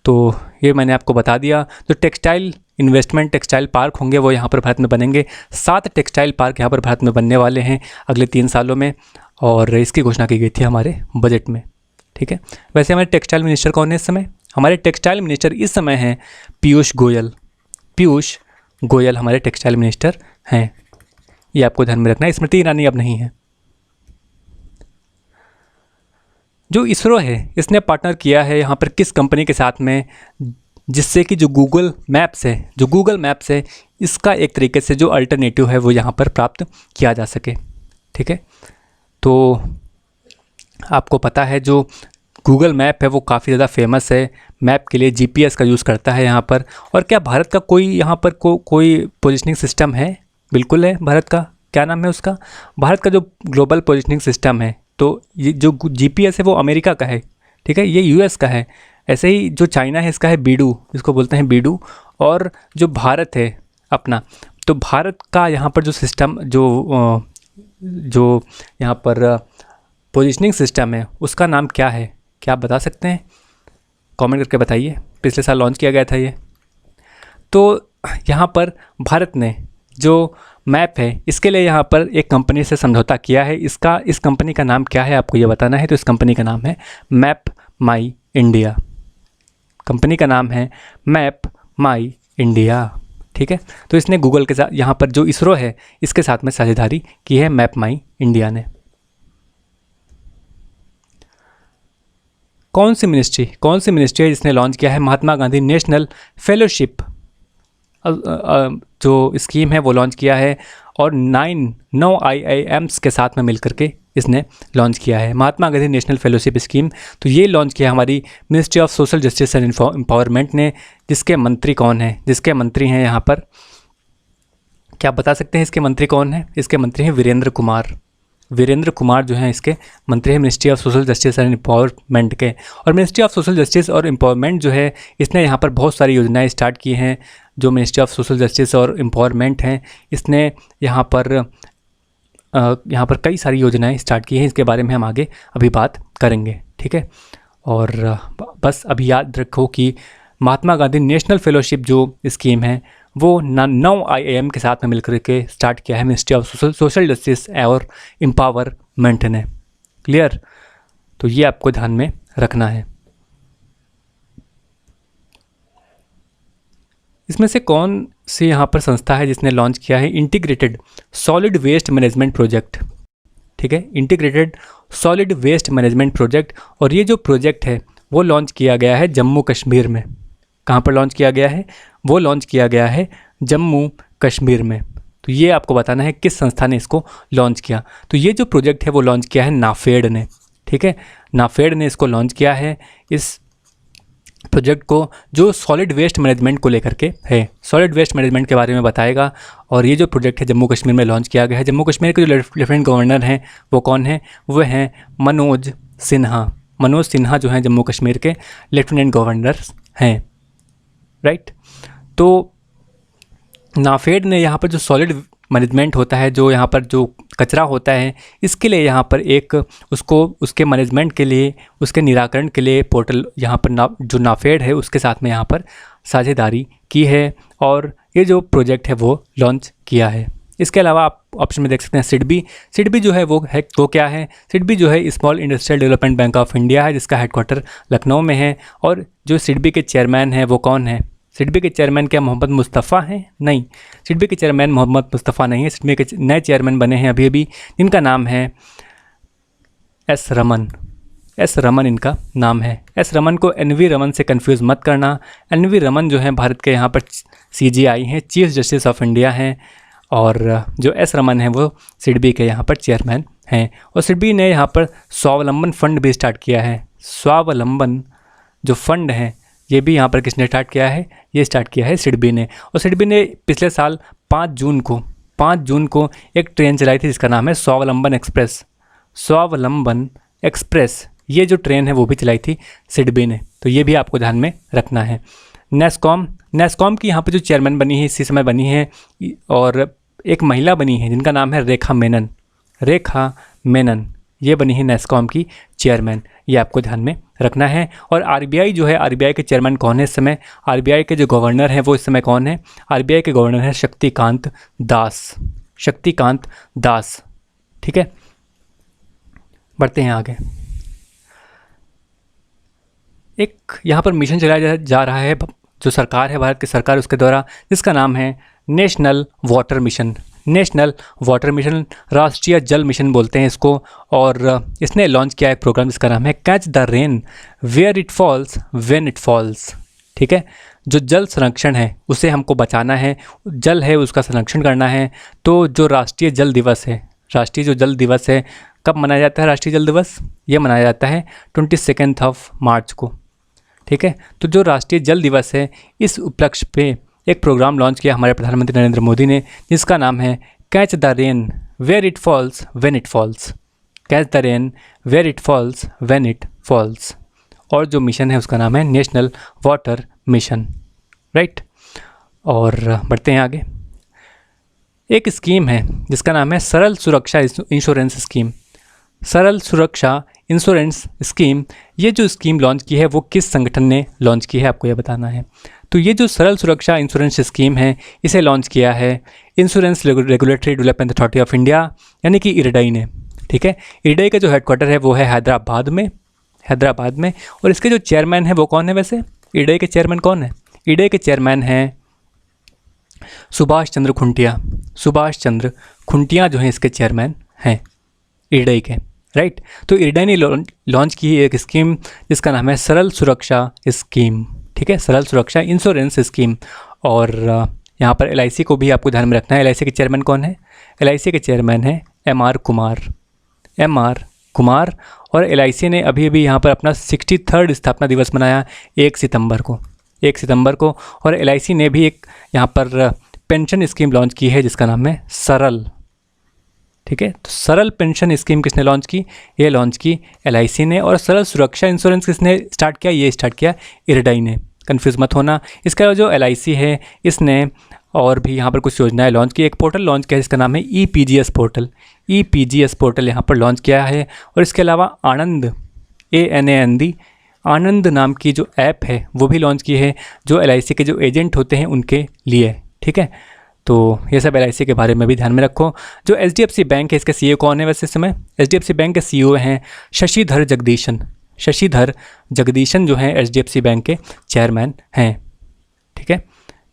तो ये मैंने आपको बता दिया। जो टेक्सटाइल इन्वेस्टमेंट, टेक्सटाइल पार्क होंगे वो यहाँ पर भारत में बनेंगे। 7 टेक्सटाइल पार्क यहाँ पर भारत में बनने वाले हैं अगले 3 सालों में, और इसकी घोषणा की गई थी हमारे बजट में। ठीक है, वैसे हमारे टेक्सटाइल मिनिस्टर कौन है इस समय? हमारे टेक्सटाइल मिनिस्टर इस समय हैं पीयूष गोयल। पीयूष गोयल हमारे टेक्सटाइल मिनिस्टर हैं, ये आपको ध्यान में रखना है। स्मृति ईरानी अब नहीं है। जो इसरो है, इसने पार्टनर किया है यहाँ पर किस कंपनी के साथ में, जिससे कि जो गूगल मैप्स है, जो गूगल मैप्स है, इसका एक तरीके से जो अल्टरनेटिव है वो यहाँ पर प्राप्त किया जा सके। ठीक है, तो आपको पता है जो गूगल मैप है वो काफ़ी ज़्यादा फेमस है। मैप के लिए जीपीएस का यूज़ करता है यहाँ पर। और क्या भारत का कोई यहाँ पर कोई पोजिशनिंग सिस्टम है? बिल्कुल है भारत का। क्या नाम है उसका? भारत का जो ग्लोबल पोजिशनिंग सिस्टम है, तो ये जो जीपीएस है वो अमेरिका का है। ठीक है, ये यूएस का है। ऐसे ही जो चाइना है, इसका है बीडू, इसको बोलते हैं बीडू। और जो भारत है अपना, तो भारत का यहाँ पर जो सिस्टम, जो यहाँ पर पोजिशनिंग सिस्टम है, उसका नाम क्या है? क्या आप बता सकते हैं? कमेंट करके बताइए। पिछले साल लॉन्च किया गया था ये। तो यहाँ पर भारत ने जो मैप है, इसके लिए यहाँ पर एक कंपनी से समझौता किया है। इस कंपनी का नाम क्या है आपको ये बताना है। तो इस कंपनी का नाम है मैप माई इंडिया। कंपनी का नाम है मैप माई इंडिया। ठीक है, तो इसने गूगल के साथ, यहाँ पर जो इसरो है, इसके साथ में साझेदारी की है मैप माई इंडिया ने। कौन सी मिनिस्ट्री है जिसने लॉन्च किया है महात्मा गांधी नेशनल फेलोशिप? जो स्कीम है वो लॉन्च किया है, और 9 IIMs के साथ में मिलकर के इसने लॉन्च किया है Mahatma Gandhi national fellowship scheme. तो ये लॉन्च किया हमारी ministry of social justice and empowerment ने। जिसके मंत्री कौन है? जिसके मंत्री हैं यहाँ पर, क्या आप बता सकते हैं इसके मंत्री कौन है? इसके मंत्री हैं वीरेंद्र कुमार। वीरेंद्र कुमार जो हैं इसके मंत्री हैं ministry of social justice and empowerment के। और मिनिस्ट्री ऑफ सोशल जस्टिस और एम्पावरमेंट जो है, इसने यहाँ पर बहुत सारी योजनाएं स्टार्ट की हैं। जो मिनिस्ट्री ऑफ सोशल जस्टिस और एम्पावरमेंट हैं, इसने यहाँ पर कई सारी योजनाएं स्टार्ट की हैं। इसके बारे में हम आगे अभी बात करेंगे। ठीक है, और बस अभी याद रखो कि महात्मा गांधी नेशनल फेलोशिप जो स्कीम है वो 9 IIM के साथ में मिलकर के स्टार्ट किया है मिनिस्ट्री ऑफ सोशल जस्टिस और एम्पावरमेंट ने। क्लियर? तो ये आपको ध्यान में रखना है। इसमें से कौन सी यहाँ पर संस्था है जिसने लॉन्च किया है integrated solid waste management project? ठीक है, integrated solid waste management project. और ये जो प्रोजेक्ट है वो लॉन्च किया गया है जम्मू कश्मीर में। कहाँ पर लॉन्च किया गया है? वो लॉन्च किया गया है जम्मू कश्मीर में। तो ये आपको बताना है किस संस्था ने इसको लॉन्च किया। तो ये जो प्रोजेक्ट है वो लॉन्च किया है नाफेड ने। ठीक है, नाफेड ने इसको लॉन्च किया है, इस प्रोजेक्ट को, जो सॉलिड वेस्ट मैनेजमेंट को लेकर के है। सॉलिड वेस्ट मैनेजमेंट के बारे में बताएगा। और ये जो प्रोजेक्ट है जम्मू कश्मीर में लॉन्च किया गया है। जम्मू कश्मीर के जो लेफ्टिनेंट गवर्नर हैं वो कौन है? वो हैं मनोज सिन्हा। मनोज सिन्हा जो हैं जम्मू कश्मीर के लेफ्टिनेंट गवर्नर हैं, राइट। तो नाफेड ने यहाँ पर जो सॉलिड मैनेजमेंट होता है, जो यहाँ पर जो कचरा होता है, इसके लिए यहाँ पर एक उसके मैनेजमेंट के लिए, उसके निराकरण के लिए पोर्टल यहाँ पर जो नाफेड है उसके साथ में यहाँ पर साझेदारी की है और ये जो प्रोजेक्ट है वो लॉन्च किया है। इसके अलावा आप ऑप्शन में देख सकते हैं सिडबी। सिडबी जो है वो क्या है? सिडबी जो है small industrial development bank of India है, जिसका हेडक्वार्टर लखनऊ में है। और जो सिडबी के चेयरमैन हैं वो कौन है? सिडबी के चेयरमैन क्या मोहम्मद मुस्तफ़ा हैं? नहीं, सिडबी के चेयरमैन मोहम्मद मुस्तफ़ा नहीं है। सिडबी के नए चेयरमैन बने हैं अभी अभी, जिनका नाम है एस रमन। एस रमन इनका नाम है। एस रमन को एन.वी. रमन से कंफ्यूज मत करना। एन.वी. रमन जो हैं भारत के यहाँ पर CJI हैं, चीफ जस्टिस ऑफ इंडिया हैं, और जो एस रमन हैं वो सिडबी के यहाँ पर चेयरमैन हैं। और सिडबी ने यहाँ पर स्वावलंबन फंड भी स्टार्ट किया है। स्वावलंबन जो फंड है ये भी यहाँ पर किसने स्टार्ट किया है? ये स्टार्ट किया है सिडबी ने। और सिडबी ने पिछले साल 5 जून को एक ट्रेन चलाई थी जिसका नाम है स्वावलंबन एक्सप्रेस। स्वावलंबन एक्सप्रेस ये जो ट्रेन है वो भी चलाई थी सिडबी ने, तो ये भी आपको ध्यान में रखना है। नेस्कॉम की यहाँ पर जो चेयरमैन बनी है इसी समय बनी है, और एक महिला बनी है जिनका नाम है रेखा मेनन, ये बनी है नेस्कॉम की चेयरमैन, ये आपको ध्यान में रखना है। और आरबीआई जो है, आरबीआई के चेयरमैन कौन है इस समय? आरबीआई के जो गवर्नर हैं वो इस समय कौन है? आरबीआई के गवर्नर हैं शक्तिकांत दास। ठीक है, बढ़ते हैं आगे। एक यहाँ पर मिशन चलाया जा रहा है जो सरकार है, भारत की सरकार, उसके द्वारा, जिसका नाम है नेशनल वाटर मिशन। राष्ट्रीय जल मिशन बोलते हैं इसको। और इसने लॉन्च किया एक प्रोग्राम जिसका नाम है catch the rain where it falls when it falls. ठीक है, जो जल संरक्षण है उसे हमको बचाना है, जल है उसका संरक्षण करना है। तो जो राष्ट्रीय जल दिवस है, कब मनाया जाता है राष्ट्रीय जल दिवस? ये मनाया जाता है 22 मार्च को। ठीक है, तो जो राष्ट्रीय जल दिवस है इस उपलक्ष्य पे एक प्रोग्राम लॉन्च किया हमारे प्रधानमंत्री नरेंद्र मोदी ने, जिसका नाम है catch the rain where it falls when it falls. Catch the rain where it falls when it falls. और जो मिशन है उसका नाम है नेशनल वाटर मिशन, राइट। और बढ़ते हैं आगे। एक स्कीम है जिसका नाम है सरल सुरक्षा इंश्योरेंस स्कीम। सरल सुरक्षा इंश्योरेंस स्कीम, ये जो स्कीम लॉन्च की है वो किस संगठन ने लॉन्च की है, आपको यह बताना है। तो ये जो सरल सुरक्षा इंश्योरेंस स्कीम है इसे लॉन्च किया है insurance regulatory development authority of India, यानी कि IRDAI ने। ठीक है, IRDAI का जो हेडक्वार्टर है वो है हैदराबाद में। और इसके जो चेयरमैन है वो कौन है? वैसे IRDAI के चेयरमैन कौन है? IRDAI के चेयरमैन हैं सुभाष चंद्र खुंटिया जो हैं इसके चेयरमैन हैं IRDAI के, राइट। तो IRDAI ने लॉन्च की एक स्कीम जिसका नाम है सरल सुरक्षा स्कीम। ठीक है, सरल सुरक्षा इंश्योरेंस स्कीम। और यहाँ पर LIC को भी आपको ध्यान में रखना है। LIC के चेयरमैन कौन है? LIC के चेयरमैन है MR कुमार। और LIC ने अभी अभी यहाँ पर अपना 63rd स्थापना दिवस मनाया 1 सितंबर को। और LIC ने भी एक यहाँ पर पेंशन स्कीम लॉन्च की है जिसका नाम है सरल। ठीक है, तो सरल पेंशन स्कीम किसने लॉन्च की? ये लॉन्च की LIC ने। और सरल सुरक्षा इंश्योरेंस किसने स्टार्ट किया? ये स्टार्ट किया IRDAI ने, कंफ्यूज मत होना। इसके अलावा जो LIC है इसने और भी यहाँ पर कुछ योजनाएं लॉन्च की। एक पोर्टल लॉन्च किया जिसका नाम है EPGS पोर्टल यहाँ पर लॉन्च किया है। और इसके अलावा आनंद ANAND आनंद नाम की जो ऐप है वो भी लॉन्च की है, जो LIC के जो एजेंट होते हैं उनके लिए। ठीक है, तो ये सब LIC के बारे में भी ध्यान में रखो। जो HDFC बैंक है इसके CEO कौन है वैसे इस समय? HDFC बैंक के CEO हैं शशिधर जगदीशन जो हैं HDFC बैंक के चेयरमैन हैं। ठीक है,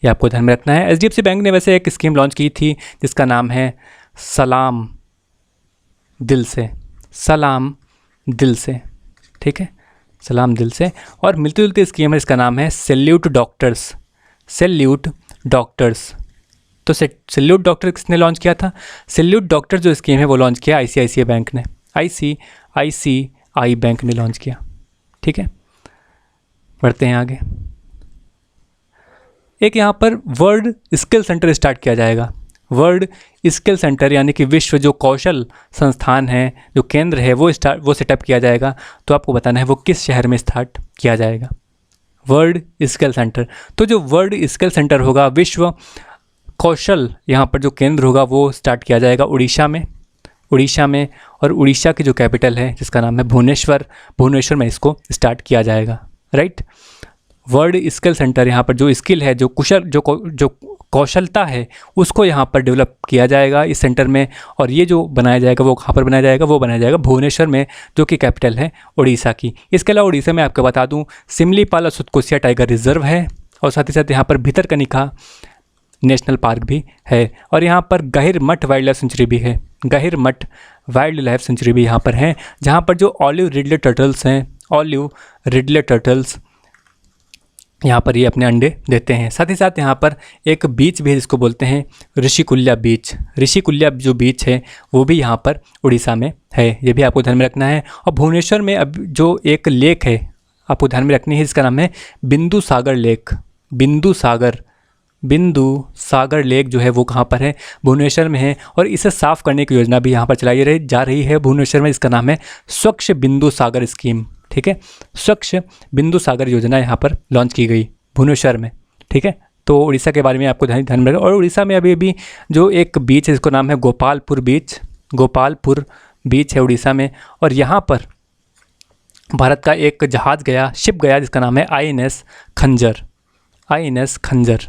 ये आपको ध्यान में रखना है। HDFC बैंक ने वैसे एक स्कीम लॉन्च की थी जिसका नाम है सलाम दिल से। ठीक है, सलाम दिल से। और मिलती जुलती स्कीम है, इसका नाम है सैल्यूट डॉक्टर्स। तो सैल्यूट डॉक्टर किसने लॉन्च किया था? सैल्यूट डॉक्टर जो स्कीम है वो लॉन्च किया ICICI बैंक ने, ICICI बैंक ने लॉन्च किया। ठीक है, बढ़ते हैं आगे। एक यहाँ पर वर्ल्ड स्किल सेंटर स्टार्ट किया जाएगा। वर्ल्ड स्किल सेंटर यानी कि विश्व जो कौशल संस्थान है, जो केंद्र है वो सेटअप किया जाएगा। तो आपको बताना है वो किस शहर में स्टार्ट किया जाएगा, वर्ल्ड स्किल सेंटर। तो जो वर्ल्ड स्किल सेंटर होगा, विश्व कौशल यहाँ पर जो केंद्र होगा वो स्टार्ट किया जाएगा उड़ीसा में। और उड़ीसा की जो कैपिटल है जिसका नाम है भुवनेश्वर में इसको स्टार्ट किया जाएगा, राइट। वर्ल्ड स्किल सेंटर, यहाँ पर जो स्किल है, जो कौशलता है उसको यहाँ पर डेवलप किया जाएगा इस सेंटर में। और ये जो बनाया जाएगा वो कहाँ पर बनाया जाएगा? वो बनाया जाएगा भुवनेश्वर में, जो कि कैपिटल है उड़ीसा की। इसके अलावा उड़ीसा में आपको बता दूँ सिमलीपाल और सुतकोसिया टाइगर रिजर्व है। और साथ ही साथ यहाँ पर भितरकनिका नेशनल पार्क भी है। और यहाँ पर गहिरमठ वाइल्ड लाइफ सेंचुरी भी है। गहिरमठ वाइल्ड लाइफ सेंचुरी भी यहाँ पर है, जहाँ पर जो ऑलिव रिडले टर्टल्स हैं, ऑलिव रिडले टर्टल्स यहाँ पर ये अपने अंडे देते हैं। साथ ही साथ यहाँ पर एक बीच भी है जिसको बोलते हैं ऋषिकुल्या बीच। ऋषिकुल्या जो बीच है वो भी यहाँ पर उड़ीसा में है, ये भी आपको ध्यान में रखना है। और भुवनेश्वर में अब जो एक लेक है आपको ध्यान में रखनी है, जिसका नाम है बिंदु सागर लेक। बिंदु सागर लेक जो है वो कहाँ पर है, भुवनेश्वर में है। और इसे साफ़ करने की योजना भी यहाँ पर चलाई जा रही है भुवनेश्वर में, जिसका नाम है स्वच्छ बिंदु सागर स्कीम। ठीक है, स्वच्छ बिंदु सागर योजना यहाँ पर लॉन्च की गई भुवनेश्वर में। ठीक है, तो उड़ीसा के बारे में आपको ध्यान में रखना। और उड़ीसा में अभी जो एक बीच है जिसको नाम है गोपालपुर बीच है उड़ीसा में। और यहाँ पर भारत का एक जहाज़ गया, शिप गया, जिसका नाम है INS खंजर।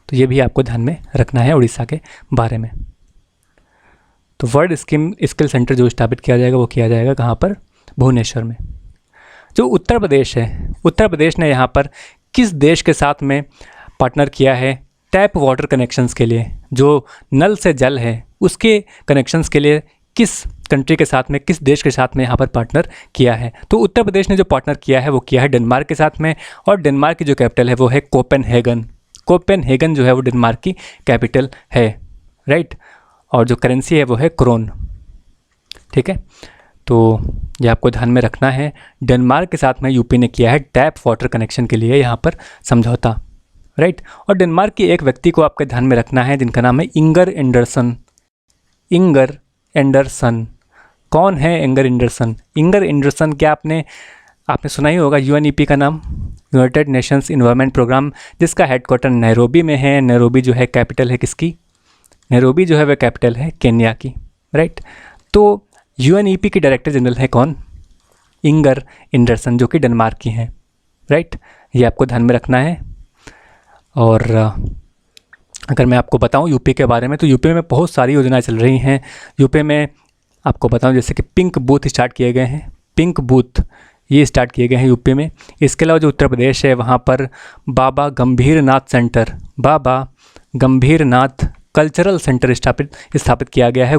तो ये भी आपको ध्यान में रखना है उड़ीसा के बारे में। तो वर्ल्ड स्किल सेंटर जो स्थापित किया जाएगा वो किया जाएगा कहाँ पर, भुवनेश्वर में। जो उत्तर प्रदेश है, उत्तर प्रदेश ने यहाँ पर किस देश के साथ में पार्टनर किया है टैप वाटर कनेक्शंस के लिए, जो नल से जल है उसके कनेक्शंस के लिए किस कंट्री के साथ में, किस देश के साथ में यहाँ पर पार्टनर किया है। तो उत्तर प्रदेश ने जो पार्टनर किया है वो किया है डेनमार्क के साथ में। और डेनमार्क की जो कैपिटल है वो है कोपेनहेगन जो है वो डेनमार्क की कैपिटल है, राइट। और जो करेंसी है वो है क्रोन। ठीक है, तो ये आपको ध्यान में रखना है। डेनमार्क के साथ में यूपी ने किया है टैप वाटर कनेक्शन के लिए यहाँ पर समझौता, राइट। और डेनमार्क के एक व्यक्ति को आपके ध्यान में रखना है जिनका नाम है इंगर एंडरसन। कौन है इंगर एंडरसन? क्या आपने सुना ही होगा UNEP का नाम, यूनाइटेड नेशंस इन्वायरमेंट प्रोग्राम, जिसका हेडक्वार्टर नैरोबी में है। नैरोबी जो है कैपिटल है किसकी? नैरोबी जो है वह कैपिटल है केन्या की, राइट। तो UNEP की डायरेक्टर जनरल है कौन? इंगर एंडरसन, जो कि डेनमार्क की हैं, राइट। ये आपको ध्यान में रखना है। और अगर मैं आपको बताऊं यूपी के बारे में, तो यूपी में बहुत सारी योजनाएं चल रही हैं। यूपी में आपको बताऊं जैसे कि पिंक बूथ स्टार्ट किए गए हैं, पिंक ये स्टार्ट किए गए हैं यूपी में। इसके अलावा जो उत्तर प्रदेश है वहाँ पर बाबा गंभीरनाथ कल्चरल सेंटर स्थापित किया गया है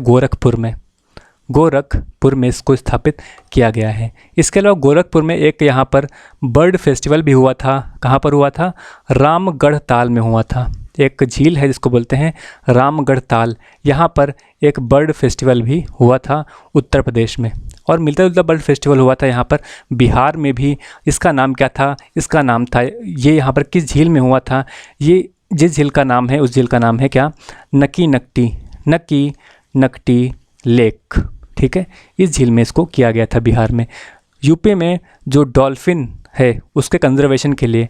गोरखपुर में इसको स्थापित किया गया है। इसके अलावा गोरखपुर में एक यहाँ पर बर्ड फेस्टिवल भी हुआ था। कहाँ पर हुआ था? रामगढ़ ताल में हुआ था। एक झील है जिसको बोलते हैं रामगढ़ ताल, यहाँ पर एक बर्ड फेस्टिवल भी हुआ था उत्तर प्रदेश में। और मिलता जुलता बर्ड फेस्टिवल हुआ था यहाँ पर बिहार में भी। इसका नाम क्या था? इसका नाम था, ये यहाँ पर किस झील में हुआ था? ये जिस झील का नाम है उस झील का नाम है क्या? नकी नकटी लेक। ठीक है, इस झील में इसको किया गया था बिहार में। यूपी में जो डॉल्फिन है उसके कंजर्वेशन के लिए,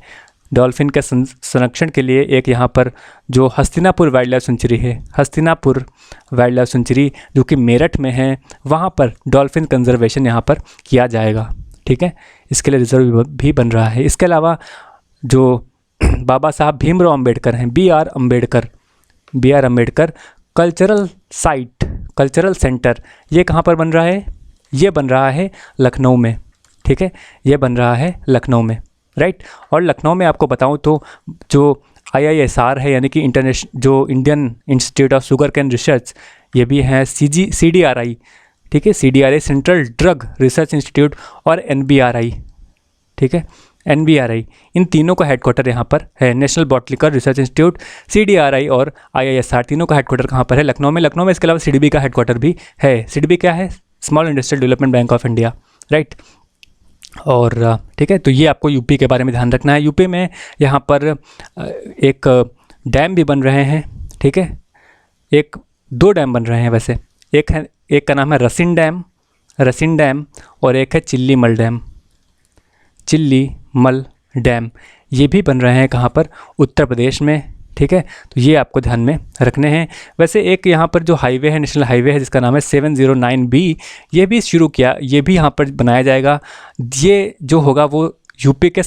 डॉल्फिन के संरक्षण के लिए एक यहाँ पर जो हस्तिनापुर वाइल्ड लाइफ सेंचुरी है, हस्तिनापुर वाइल्ड लाइफ सेंचुरी जो कि मेरठ में है, वहाँ पर डॉल्फिन कंजर्वेशन यहाँ पर किया जाएगा। ठीक है, इसके लिए रिजर्व भी बन रहा है। इसके अलावा जो बाबा साहब भीमराव अम्बेडकर हैं, B R Ambedkar cultural centre, ये कहाँ पर बन रहा है? ये बन रहा है लखनऊ में। ठीक है, ये बन रहा है लखनऊ में, राइट। और लखनऊ में आपको बताऊं तो जो IISR है यानी कि Indian institute of sugar cane research, ये भी है CDRI। ठीक है, CDRI central drug research institute, और NBRI। ठीक है, NBRI, इन तीनों का हेडक्वार्टर यहाँ पर है। National botanical research institute, CDRI और IISR, तीनों का हेडक्वार्टर कहाँ पर है? लखनऊ में। लखनऊ में इसके अलावा CDB का हेडक्वार्टर भी है। CDB क्या है? Small industrial development bank of India, right. और ठीक है, तो ये आपको यूपी के बारे में ध्यान रखना है। यूपी में यहाँ पर एक डैम भी बन रहे हैं। ठीक है, दो डैम बन रहे हैं वैसे। एक का नाम है रसिन डैम और एक है चिल्लीमल डैम। ये भी बन रहे हैं कहाँ पर? उत्तर प्रदेश में। ठीक है, तो ये आपको ध्यान में रखने हैं। वैसे एक यहाँ पर जो हाईवे है, नेशनल हाईवे है, जिसका नाम है 709B, ये भी शुरू किया, ये भी यहाँ पर बनाया जाएगा। ये जो होगा वो यूपी के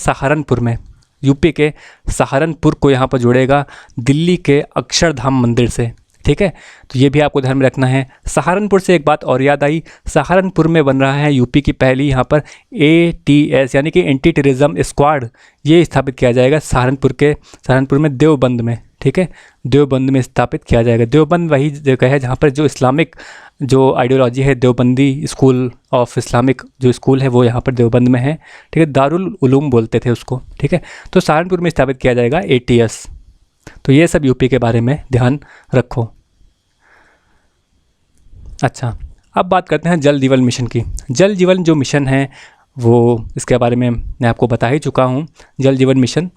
सहारनपुर को यहाँ पर जोड़ेगा दिल्ली के अक्षरधाम मंदिर से। ठीक है, तो ये भी आपको ध्यान में रखना है। सहारनपुर से एक बात और याद आई, सहारनपुर में बन रहा है यूपी की पहली यहाँ पर ATS यानी कि एंटी टेररिज्म स्क्वाड, ये स्थापित किया जाएगा सहारनपुर में देवबंद में। ठीक है, देवबंद में स्थापित किया जाएगा। देवबंद वही जगह है जहाँ पर जो इस्लामिक जो आइडियोलॉजी है, देवबंदी स्कूल ऑफ इस्लामिक जो स्कूल है वो यहाँ पर देवबंद में है। ठीक है, दारुल उलूम बोलते थे उसको। ठीक है, तो सहारनपुर में स्थापित किया जाएगा ATS। तो ये सब यूपी के बारे में ध्यान रखो। अच्छा, अब बात करते हैं जल जीवन मिशन की। जल जीवन जो मिशन है वो, इसके बारे में मैं आपको बता ही चुका हूँ। जल जीवन मिशन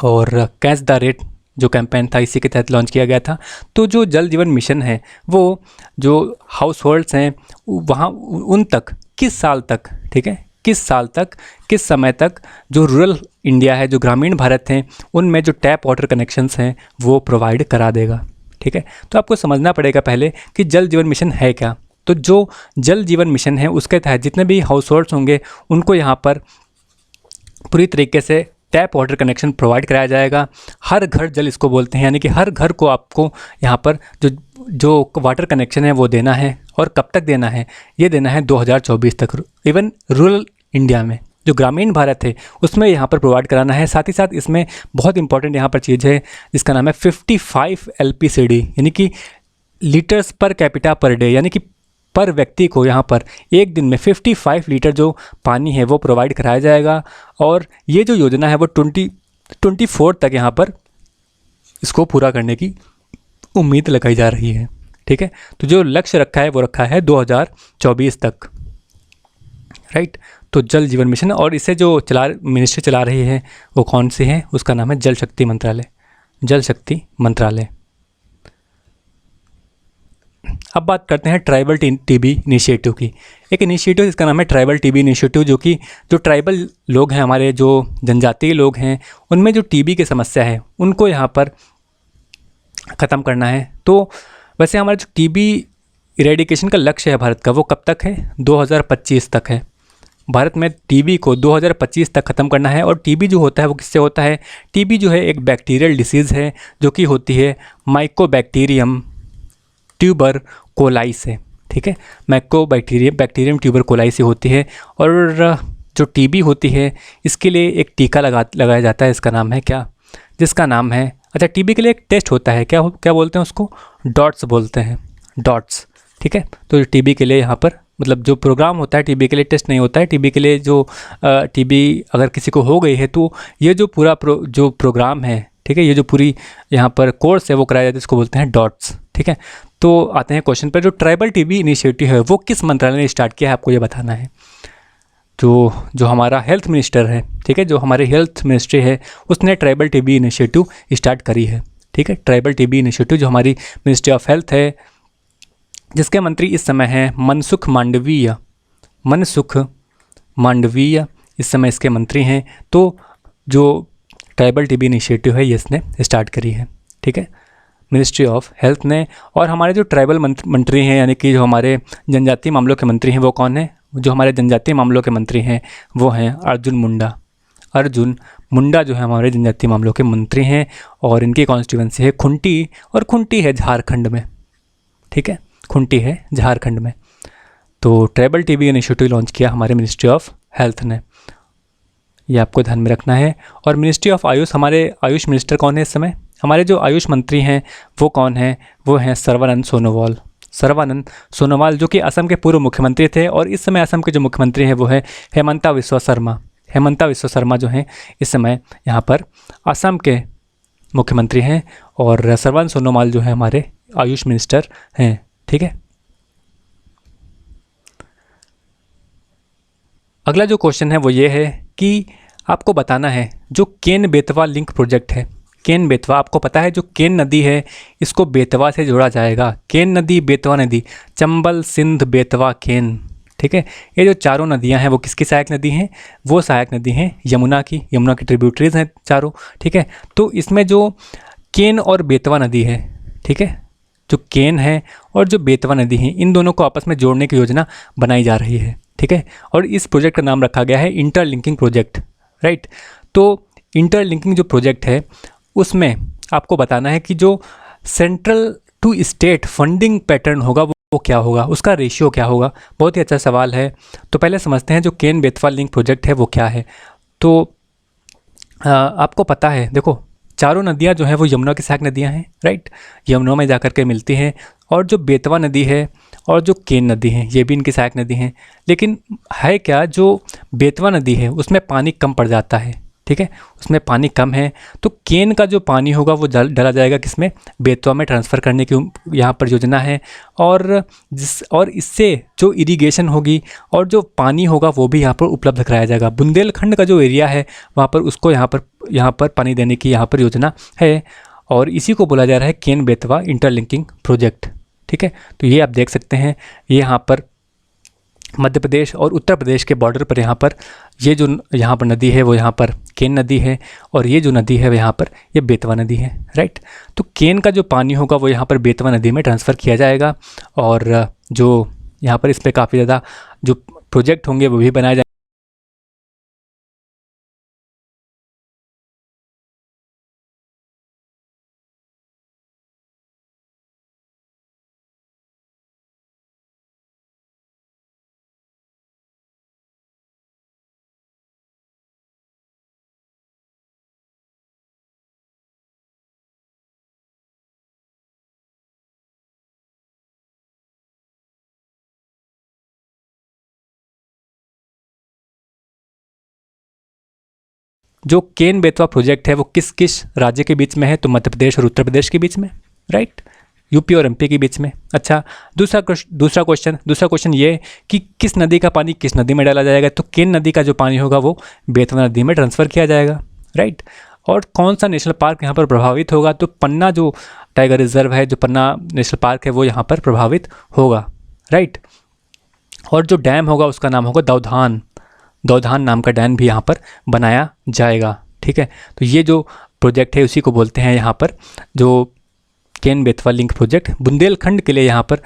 और कैच द रेट जो कैंपेन था इसी के तहत लॉन्च किया गया था। तो जो जल जीवन मिशन है वो जो हाउस होल्ड्स हैं वहाँ उन तक किस साल तक, ठीक है, किस साल तक, किस समय तक जो रूरल इंडिया है, जो ग्रामीण भारत हैं, उनमें जो टैप वाटर कनेक्शंस हैं वो प्रोवाइड करा देगा। ठीक है, तो आपको समझना पड़ेगा पहले कि जल जीवन मिशन है क्या। तो जो जल जीवन मिशन है उसके तहत जितने भी हाउस होल्ड्स होंगे उनको यहाँ पर पूरी तरीके से टैप वाटर कनेक्शन प्रोवाइड कराया जाएगा। हर घर जल इसको बोलते हैं, यानी कि हर घर को आपको यहाँ पर जो वाटर कनेक्शन है वो देना है। और कब तक देना है, ये देना है 2024 तक। इवन रूरल इंडिया में जो ग्रामीण भारत है उसमें यहाँ पर प्रोवाइड कराना है। साथ ही साथ इसमें बहुत इंपॉर्टेंट यहाँ पर चीज़ है जिसका नाम है 55 LPCD, यानी कि litres per capita per day, यानी कि पर व्यक्ति को यहाँ पर एक दिन में 55 लीटर जो पानी है वो प्रोवाइड कराया जाएगा। और ये जो योजना है वो 2024 तक यहाँ पर इसको पूरा करने की उम्मीद लगाई जा रही है। ठीक है, तो जो लक्ष्य रखा है वो रखा है 2024 तक, राइट। तो जल जीवन मिशन, और इसे जो मिनिस्ट्री चला रही है वो कौन सी है, उसका नाम है जल शक्ति मंत्रालय। जल शक्ति मंत्रालय। अब बात करते हैं ट्राइबल TB इनिशिएटिव की। एक इनिशिएटिव इसका नाम है ट्राइबल TB इनिशिएटिव, जो ट्राइबल लोग हैं, हमारे जो जनजातीय लोग हैं, उनमें जो TB की समस्या है उनको यहाँ पर ख़त्म करना है। तो वैसे हमारा जो TB इरेडिकेशन का लक्ष्य है भारत का वो कब तक है, 2025 तक है। भारत में TB को 2025 तक ख़त्म करना है। और TB जो होता है वो किससे होता है, TB जो है एक बैक्टीरियल डिसीज़ है जो कि होती है माइकोबैक्टीरियम ट्यूबर कोलाई से। ठीक है, बैक्टीरियम ट्यूबर कोलाई से होती है। और जो TB होती है इसके लिए एक टीका लगाया जाता है, इसका नाम है क्या, जिसका नाम है, अच्छा, TB के लिए एक टेस्ट होता है, क्या बोलते हैं उसको, डॉट्स बोलते हैं, डॉट्स। ठीक है, तो TB के लिए यहाँ पर मतलब जो प्रोग्राम होता है, TB के लिए टेस्ट नहीं होता है। TB के लिए जो TB अगर किसी को हो गई है तो ये जो पूरा जो प्रोग्राम है, ठीक है, ये जो पूरी यहाँ पर कोर्स है वो कराया जाता है, इसको बोलते हैं डॉट्स। ठीक है, तो आते हैं क्वेश्चन पर। जो ट्राइबल TB इनिशिएटिव है वो किस मंत्रालय ने स्टार्ट किया है, आपको ये बताना है। जो हमारा हेल्थ मिनिस्टर है, ठीक है, जो हमारे हेल्थ मिनिस्ट्री है उसने ट्राइबल TB इनिशिएटिव स्टार्ट करी है। ठीक है, ट्राइबल TB इनिशिएटिव जो हमारी मिनिस्ट्री ऑफ हेल्थ है, जिसके मंत्री इस समय हैं मनसुख मांडवीय इस समय इसके मंत्री हैं। तो जो ट्राइबल TB इनिशिएटिव है ये इसने स्टार्ट करी है। ठीक है, मिनिस्ट्री ऑफ हेल्थ ने। और हमारे जो ट्राइबल मंत्री हैं, यानी कि जो हमारे जनजातीय मामलों के मंत्री हैं वो कौन है, जो हमारे जनजातीय मामलों के मंत्री हैं वो हैं अर्जुन मुंडा जो है हमारे जनजातीय मामलों के मंत्री हैं। और इनकी कॉन्स्टिट्यूंसी है खुंटी, और खुंटी है झारखंड में। ठीक है, खुंटी है झारखंड में। तो ट्राइबल TB इनिशिएटिव लॉन्च किया हमारे मिनिस्ट्री ऑफ हेल्थ ने, ये आपको ध्यान में रखना है। और मिनिस्ट्री ऑफ आयुष, हमारे आयुष मिनिस्टर कौन है इस समय, हमारे जो आयुष मंत्री हैं वो कौन हैं, वो हैं सर्बानंद सोनोवाल, जो कि असम के पूर्व मुख्यमंत्री थे। और इस समय असम के जो मुख्यमंत्री हैं वो है हेमंता विश्व शर्मा जो हैं इस समय यहाँ पर असम के मुख्यमंत्री हैं। और सर्बानंद सोनोवाल जो है हमारे आयुष मिनिस्टर हैं। ठीक है, अगला जो क्वेश्चन है वो ये है कि आपको बताना है जो केन बेतवा लिंक प्रोजेक्ट है, केन बेतवा, आपको पता है जो केन नदी है इसको बेतवा से जोड़ा जाएगा। केन नदी, बेतवा नदी, चंबल, सिंध, बेतवा, केन। ठीक है, ये जो चारों नदियां हैं वो किसकी सहायक नदी हैं, वो सहायक नदी हैं यमुना की ट्रिब्यूटरीज हैं चारों। ठीक है, तो इसमें जो केन और बेतवा नदी है, ठीक है, जो केन है और जो बेतवा नदी है, इन दोनों को आपस में जोड़ने की योजना बनाई जा रही है। ठीक है, और इस प्रोजेक्ट का नाम रखा गया है इंटरलिंकिंग प्रोजेक्ट, राइट। तो इंटरलिंकिंग जो प्रोजेक्ट है उसमें आपको बताना है कि जो central to state funding pattern होगा वो क्या होगा, उसका रेशियो क्या होगा। बहुत ही अच्छा सवाल है। तो पहले समझते हैं जो केन बेतवा लिंक प्रोजेक्ट है वो क्या है। तो आपको पता है, देखो चारों नदियाँ जो हैं वो यमुना की सहायक नदियाँ हैं, राइट। यमुना में जाकर के मिलती हैं, और जो बेतवा नदी है और जो केन नदी है ये भी इनकी सहायक नदी हैं। लेकिन है क्या, जो बेतवा नदी है उसमें पानी कम पड़ जाता है, ठीक है, उसमें पानी कम है। तो केन का जो पानी होगा वो डाला जाएगा किसमें, बेतवा में ट्रांसफ़र करने की यहाँ पर योजना है। और इससे जो इरिगेशन होगी और जो पानी होगा वो भी यहाँ पर उपलब्ध कराया जाएगा। बुंदेलखंड का जो एरिया है वहाँ पर उसको यहाँ पर पानी देने की यहाँ पर योजना है, और इसी को बोला जा रहा है केन बेतवा इंटरलिंकिंग प्रोजेक्ट, ठीक है। तो ये आप देख सकते हैं, ये यहाँ पर मध्य प्रदेश और उत्तर प्रदेश के बॉर्डर पर यहाँ पर ये जो यहाँ पर नदी है वो यहाँ पर केन नदी है, और ये जो नदी है यहाँ पर ये बेतवा नदी है, राइट। तो केन का जो पानी होगा वो यहाँ पर बेतवा नदी में ट्रांसफ़र किया जाएगा, और जो यहाँ पर इस पर काफ़ी ज़्यादा जो प्रोजेक्ट होंगे वो भी बनाए जाएंगे। जो केन बेतवा प्रोजेक्ट है वो किस किस राज्य के बीच में है, तो मध्य प्रदेश और उत्तर प्रदेश के बीच में, राइट, यूपी और एमपी के बीच में। अच्छा, दूसरा क्वेश्चन ये कि किस नदी का पानी किस नदी में डाला जाएगा, तो केन नदी का जो पानी होगा वो बेतवा नदी में ट्रांसफ़र किया जाएगा, राइट। और कौन सा नेशनल पार्क यहाँ पर प्रभावित होगा, तो पन्ना जो टाइगर रिजर्व है, जो पन्ना नेशनल पार्क है वो यहाँ पर प्रभावित होगा, राइट। और जो डैम होगा उसका नाम होगा दौधान नाम का डैम भी यहाँ पर बनाया जाएगा, ठीक है। तो ये जो प्रोजेक्ट है उसी को बोलते हैं यहाँ पर जो केन बेतवा लिंक प्रोजेक्ट, बुंदेलखंड के लिए यहाँ पर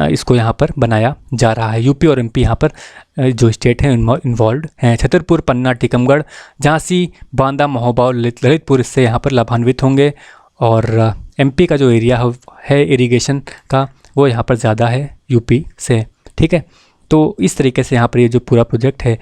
इसको यहाँ पर बनाया जा रहा है। यूपी और एमपी यहाँ पर जो स्टेट हैं इन्वॉल्व हैं। छतरपुर, पन्ना, टीकमगढ़, झांसी, बांदा, महोबा और ललितपुर इससे यहाँ पर लाभान्वित होंगे। और एमपी का जो एरिया है इरिगेशन का वो यहाँ पर ज़्यादा है यूपी से, ठीक है। तो इस तरीके से यहाँ पर ये जो पूरा प्रोजेक्ट है,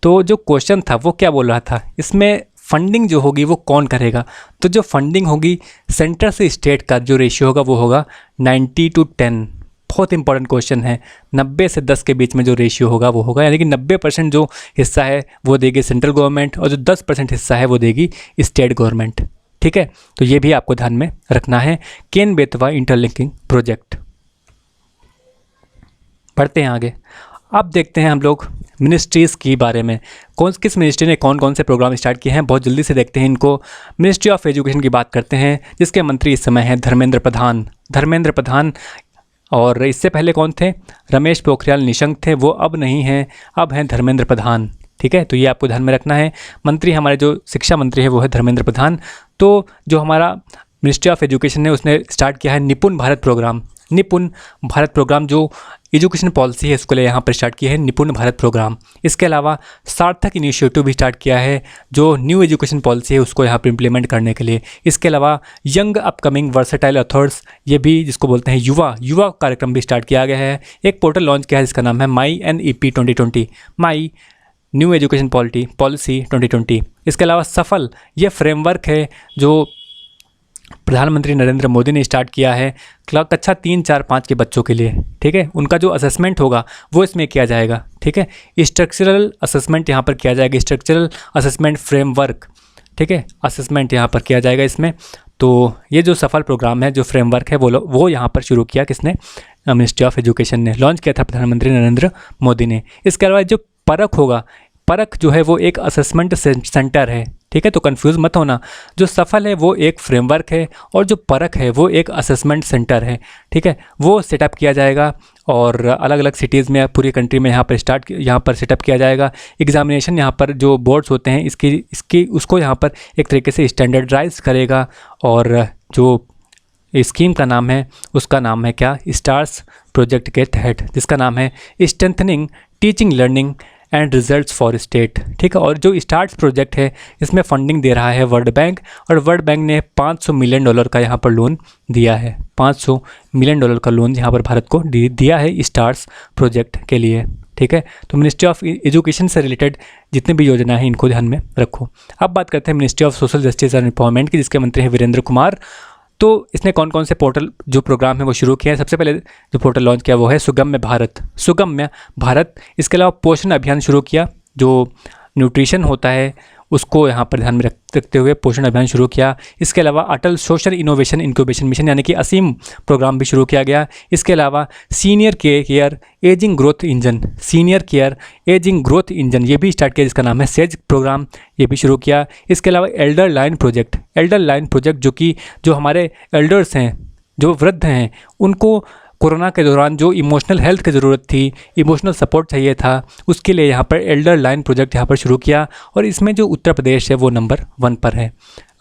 तो जो क्वेश्चन था वो क्या बोल रहा था, इसमें फंडिंग जो होगी वो कौन करेगा, तो जो फंडिंग होगी सेंटर से स्टेट का जो रेशियो होगा वो होगा 90:10। बहुत इंपॉर्टेंट क्वेश्चन है। 90 से 10 के बीच में जो रेशियो होगा वो होगा, यानी कि 90% जो हिस्सा है वो देगी सेंट्रल गवर्नमेंट और जो 10% हिस्सा है वो देगी स्टेट गवर्नमेंट, ठीक है। तो ये भी आपको ध्यान में रखना है। Ken Betwa interlinking project. बढ़ते हैं आगे। अब देखते हैं हम लोग मिनिस्ट्रीज़ के बारे में, किस मिनिस्ट्री ने कौन कौन से प्रोग्राम स्टार्ट किए हैं, बहुत जल्दी से देखते हैं इनको। मिनिस्ट्री ऑफ एजुकेशन की बात करते हैं, जिसके मंत्री इस समय हैं धर्मेंद्र प्रधान। और इससे पहले कौन थे, रमेश पोखरियाल निशंक थे, वो अब नहीं हैं, अब हैं धर्मेंद्र प्रधान, ठीक है। तो ये आपको ध्यान में रखना है। मंत्री हमारे जो शिक्षा मंत्री है वो है धर्मेंद्र प्रधान। तो जो हमारा मिनिस्ट्री ऑफ एजुकेशन ने उसने स्टार्ट किया है निपुण भारत प्रोग्राम जो एजुकेशन पॉलिसी है इसको ले यहाँ पर स्टार्ट किया है निपुण भारत प्रोग्राम। इसके अलावा सार्थक इनिशिएटिव भी स्टार्ट किया है जो न्यू एजुकेशन पॉलिसी है उसको यहाँ पर इम्प्लीमेंट करने के लिए। इसके अलावा यंग अपकमिंग वर्सेटाइल ऑथर्स, ये भी जिसको बोलते हैं युवा कार्यक्रम भी स्टार्ट किया गया है। एक पोर्टल लॉन्च किया है जिसका नाम है माई NEP 2020, my new education policy 2020। इसके अलावा सफल, ये फ्रेमवर्क है जो प्रधानमंत्री नरेंद्र मोदी ने स्टार्ट किया है कक्षा 3, 4, 5 के बच्चों के लिए, ठीक है। उनका जो असेसमेंट होगा वो इसमें किया जाएगा, ठीक है। स्ट्रक्चरल असेसमेंट यहाँ पर किया जाएगा, स्ट्रक्चरल असेसमेंट फ्रेमवर्क, ठीक है, असेसमेंट यहाँ पर किया जाएगा इसमें। तो ये जो सफल प्रोग्राम है, जो फ्रेमवर्क है वो यहाँ पर शुरू किया किसने, मिनिस्ट्री ऑफ एजुकेशन ने लॉन्च किया था प्रधानमंत्री नरेंद्र मोदी ने। इसके अलावा जो परख जो है वो एक असेसमेंट सेंटर है, ठीक है। तो कंफ्यूज मत होना, जो सफल है वो एक फ्रेमवर्क है और जो परख है वो एक असेसमेंट सेंटर है, ठीक है। वो सेटअप किया जाएगा और अलग अलग सिटीज़ में पूरी कंट्री में यहाँ पर सेटअप किया जाएगा। एग्जामिनेशन यहाँ पर जो बोर्ड्स होते हैं इसकी उसको यहाँ पर एक तरीके से स्टैंडर्डाइज करेगा। और जो स्कीम का नाम है उसका नाम है क्या, स्टार्स प्रोजेक्ट के तहत, जिसका नाम है strengthening teaching learning and results for state, ठीक है। और जो स्टार्ट्स प्रोजेक्ट है इसमें फंडिंग दे रहा है वर्ल्ड बैंक, और वर्ल्ड बैंक ने $500 मिलियन का यहाँ पर लोन दिया है। $500 मिलियन का लोन यहाँ पर भारत को दिया है स्टार्ट्स प्रोजेक्ट के लिए, ठीक है। तो मिनिस्ट्री ऑफ एजुकेशन से रिलेटेड जितने भी योजना है इनको ध्यान में रखो। अब बात करते हैं ministry of social justice and empowerment की, जिसके मंत्री हैं वीरेंद्र कुमार। तो इसने कौन कौन से पोर्टल जो प्रोग्राम है वो शुरू किया है। सबसे पहले जो पोर्टल लॉन्च किया वो है सुगम्य भारत, सुगम्य भारत। इसके अलावा पोषण अभियान शुरू किया, जो न्यूट्रिशन होता है उसको यहाँ पर ध्यान में रखते हुए पोषण अभियान शुरू किया। इसके अलावा अटल सोशल इनोवेशन इंक्यूबेशन मिशन यानी कि असीम प्रोग्राम भी शुरू किया गया। इसके अलावा senior care ageing growth engine, senior care ageing growth engine ये भी स्टार्ट किया, जिसका नाम है सेज प्रोग्राम, ये भी शुरू किया। इसके अलावा Elder line project, Elder line project जो हमारे एल्डर्स हैं, जो वृद्ध हैं, उनको कोरोना के दौरान जो इमोशनल हेल्थ की ज़रूरत थी, इमोशनल सपोर्ट चाहिए था, उसके लिए यहाँ पर एल्डर लाइन प्रोजेक्ट यहाँ पर शुरू किया। और इसमें जो उत्तर प्रदेश है वो नंबर 1 पर है।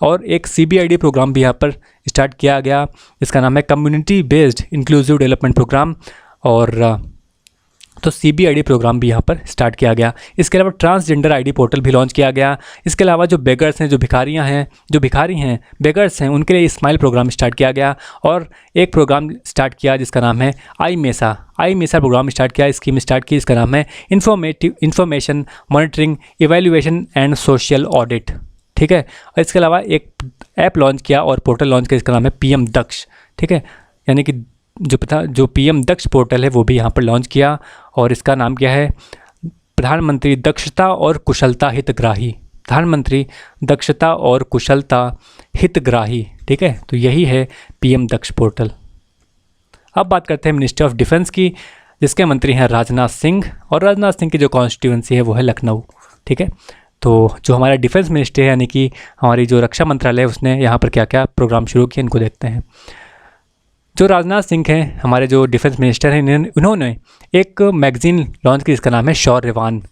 और एक CBID प्रोग्राम भी यहाँ पर स्टार्ट किया गया, इसका नाम है community based inclusive development program. और तो CBID प्रोग्राम भी यहाँ पर स्टार्ट किया गया। इसके अलावा ट्रांसजेंडर ID पोर्टल भी लॉन्च किया गया। इसके अलावा जो बेगर्स हैं, जो भिखारी हैं, बेगर्स हैं, उनके लिए स्माइल प्रोग्राम स्टार्ट किया गया। और एक प्रोग्राम स्टार्ट किया जिसका नाम है आई मेसा प्रोग्राम स्टार्ट किया, स्कीम स्टार्ट की, इसका नाम है information monitoring evaluation and social audit, ठीक है। और इसके अलावा एक ऐप लॉन्च किया और पोर्टल लॉन्च किया, इसका नाम है PM दक्ष, ठीक है। यानी कि जो PM दक्ष पोर्टल है वो भी यहाँ पर लॉन्च किया, और इसका नाम क्या है, प्रधानमंत्री दक्षता और कुशलता हितग्राही, प्रधानमंत्री दक्षता और कुशलता हितग्राही, ठीक है। तो यही है PM दक्ष पोर्टल। अब बात करते हैं मिनिस्ट्री ऑफ डिफेंस की, जिसके मंत्री हैं राजनाथ सिंह, और राजनाथ सिंह की जो कॉन्स्टिट्यूंसी है वो है लखनऊ, ठीक है। तो जो हमारा डिफेंस मिनिस्ट्री है यानी कि हमारी जो रक्षा मंत्रालय है उसने यहाँ पर क्या क्या प्रोग्राम शुरू किए इनको देखते हैं। जो राजनाथ सिंह हैं, हमारे जो डिफेंस मिनिस्टर हैं, इन्होंने एक मैगज़ीन लॉन्च की जिसका नाम है शौर्यवान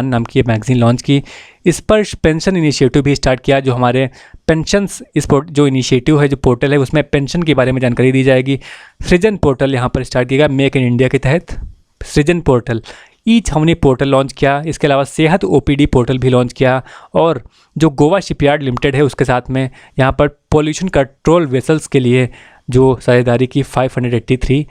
नाम की ये मैगज़ीन लॉन्च की। इस पर पेंशन इनिशिएटिव भी स्टार्ट किया, जो हमारे पेंशन्स जो इनिशिएटिव है, जो पोर्टल है, उसमें पेंशन के बारे में जानकारी दी जाएगी। सृजन पोर्टल यहाँ पर स्टार्ट किया गया मेक इन इंडिया के तहत, सृजन पोर्टल। ई छावनी पोर्टल लॉन्च किया। इसके अलावा सेहत OPD पोर्टल भी लॉन्च किया। और जो गोवा शिपयार्ड लिमिटेड है उसके साथ में यहाँ पर पॉल्यूशन कंट्रोल वेसल्स के लिए जो साझेदारी की 583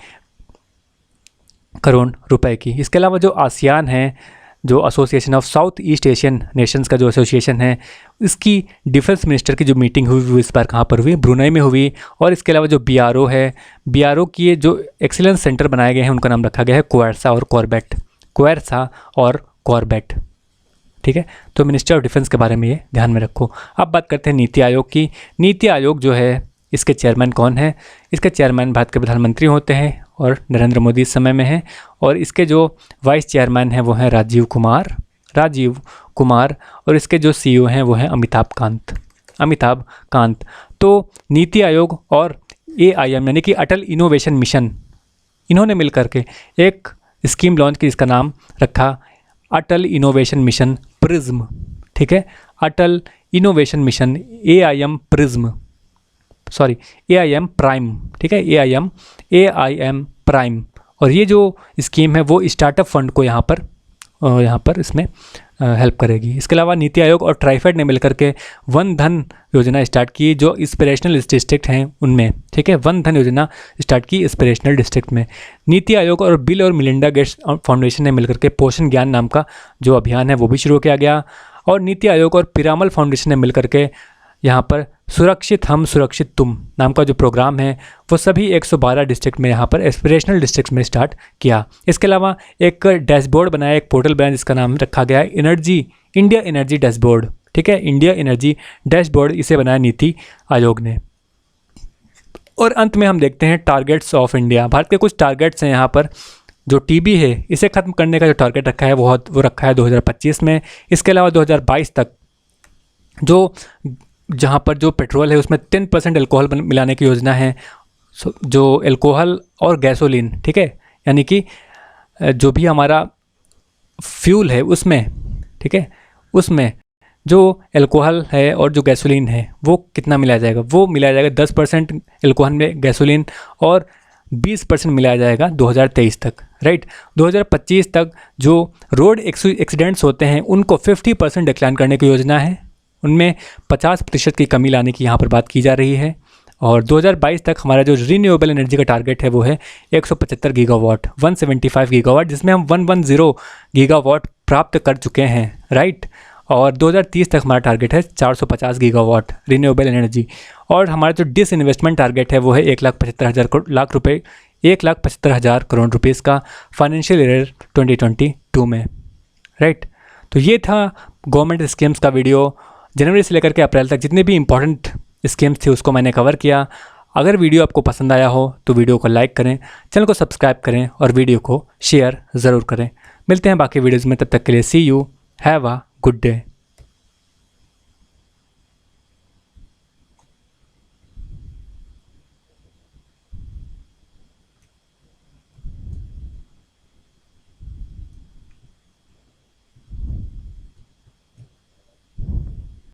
करोड़ रुपए की। इसके अलावा जो आसियान है, जो association of south east Asian Nations का जो एसोसिएशन है, इसकी डिफेंस मिनिस्टर की जो मीटिंग हुई वो इस बार कहाँ पर हुई, ब्रुनेई में हुई। और इसके अलावा जो BRO है, BRO की जो एक्सीलेंस सेंटर बनाए गए हैं उनका नाम रखा गया है क्वेरसा और कॉर्बेट, ठीक है। तो मिनिस्ट्री ऑफ डिफेंस के बारे में ये ध्यान में रखो। अब बात करते हैं नीति आयोग की। नीति आयोग जो है इसके चेयरमैन कौन है? इसके चेयरमैन भारत के प्रधानमंत्री होते हैं और नरेंद्र मोदी इस समय में हैं। और इसके जो वाइस चेयरमैन हैं वो हैं राजीव कुमार और इसके जो CEO हैं वो हैं अमिताभ कांत। तो नीति आयोग और AIM यानी कि अटल इनोवेशन मिशन, इन्होंने मिलकर के एक स्कीम लॉन्च की जिसका नाम रखा अटल इनोवेशन मिशन प्रिज्म, ठीक है। अटल इनोवेशन मिशन AIM प्राइम, ठीक है, AIM प्राइम। और ये जो स्कीम है वो स्टार्टअप फंड को यहाँ पर इसमें हेल्प करेगी। इसके अलावा नीति आयोग और ट्राइफेड ने मिलकर के वन धन योजना स्टार्ट की जो इंस्पिरेशनल डिस्ट्रिक्ट हैं उनमें, ठीक है, वन धन योजना स्टार्ट की इंस्पिरेशनल डिस्ट्रिक्ट में। नीति आयोग और बिल और मिलिंडा गेट्स फाउंडेशन ने मिलकर के पोषण ज्ञान नाम का जो अभियान है वो भी शुरू किया गया। और नीति आयोग और पिरामल फाउंडेशन ने मिलकर के यहाँ पर सुरक्षित हम सुरक्षित तुम नाम का जो प्रोग्राम है वो सभी 112 डिस्ट्रिक्ट में यहाँ पर एस्पिरेशनल डिस्ट्रिक्ट में स्टार्ट किया। इसके अलावा एक डैशबोर्ड बनाया, एक पोर्टल बनाया जिसका नाम रखा गया है इंडिया एनर्जी डैशबोर्ड, ठीक है, इंडिया एनर्जी डैशबोर्ड, इसे बनाया नीति आयोग ने। और अंत में हम देखते हैं टारगेट्स ऑफ इंडिया। भारत के कुछ टारगेट्स हैं यहाँ पर। जो TB है इसे ख़त्म करने का जो टारगेट रखा है वो रखा है 2025 में। इसके अलावा 2022 तक जहाँ पर जो पेट्रोल है उसमें 10% अल्कोहल मिलाने की योजना है। जो अल्कोहल और गैसोलीन, ठीक है, यानी कि जो भी हमारा फ्यूल है उसमें, ठीक है, उसमें जो अल्कोहल है और जो गैसोलीन है वो कितना मिलाया जाएगा, वो मिलाया जाएगा 10% अल्कोहल में गैसोलीन और 20% मिलाया जाएगा 2023 तक, राइट। 2025 तक जो रोड एक्सीडेंट्स होते हैं उनको 50% डिक्लाइन करने की योजना है, उनमें 50% की कमी लाने की यहाँ पर बात की जा रही है। और 2022 तक हमारा जो रीन्यूएबल एनर्जी का टारगेट है वो है 175 गीगावाट, 175 गीगावाट, जिसमें हम 110 गीगावाट प्राप्त कर चुके हैं, राइट। और 2030 तक हमारा टारगेट है 450 गीगावाट रीन्यूएबल एनर्जी। और हमारा जो डिसइन्वेस्टमेंट टारगेट है वो है 1,75,000 करोड़ रुपीज़ का फाइनेंशियल ईयर 2022 में, राइट। तो ये था गवर्नमेंट स्कीम्स का वीडियो। जनवरी से लेकर के अप्रैल तक जितने भी इंपॉर्टेंट स्कीम्स थी उसको मैंने कवर किया। अगर वीडियो आपको पसंद आया हो तो वीडियो को लाइक करें, चैनल को सब्सक्राइब करें और वीडियो को शेयर ज़रूर करें। मिलते हैं बाकी वीडियोज़ में, तब तक के लिए see you, have a good day.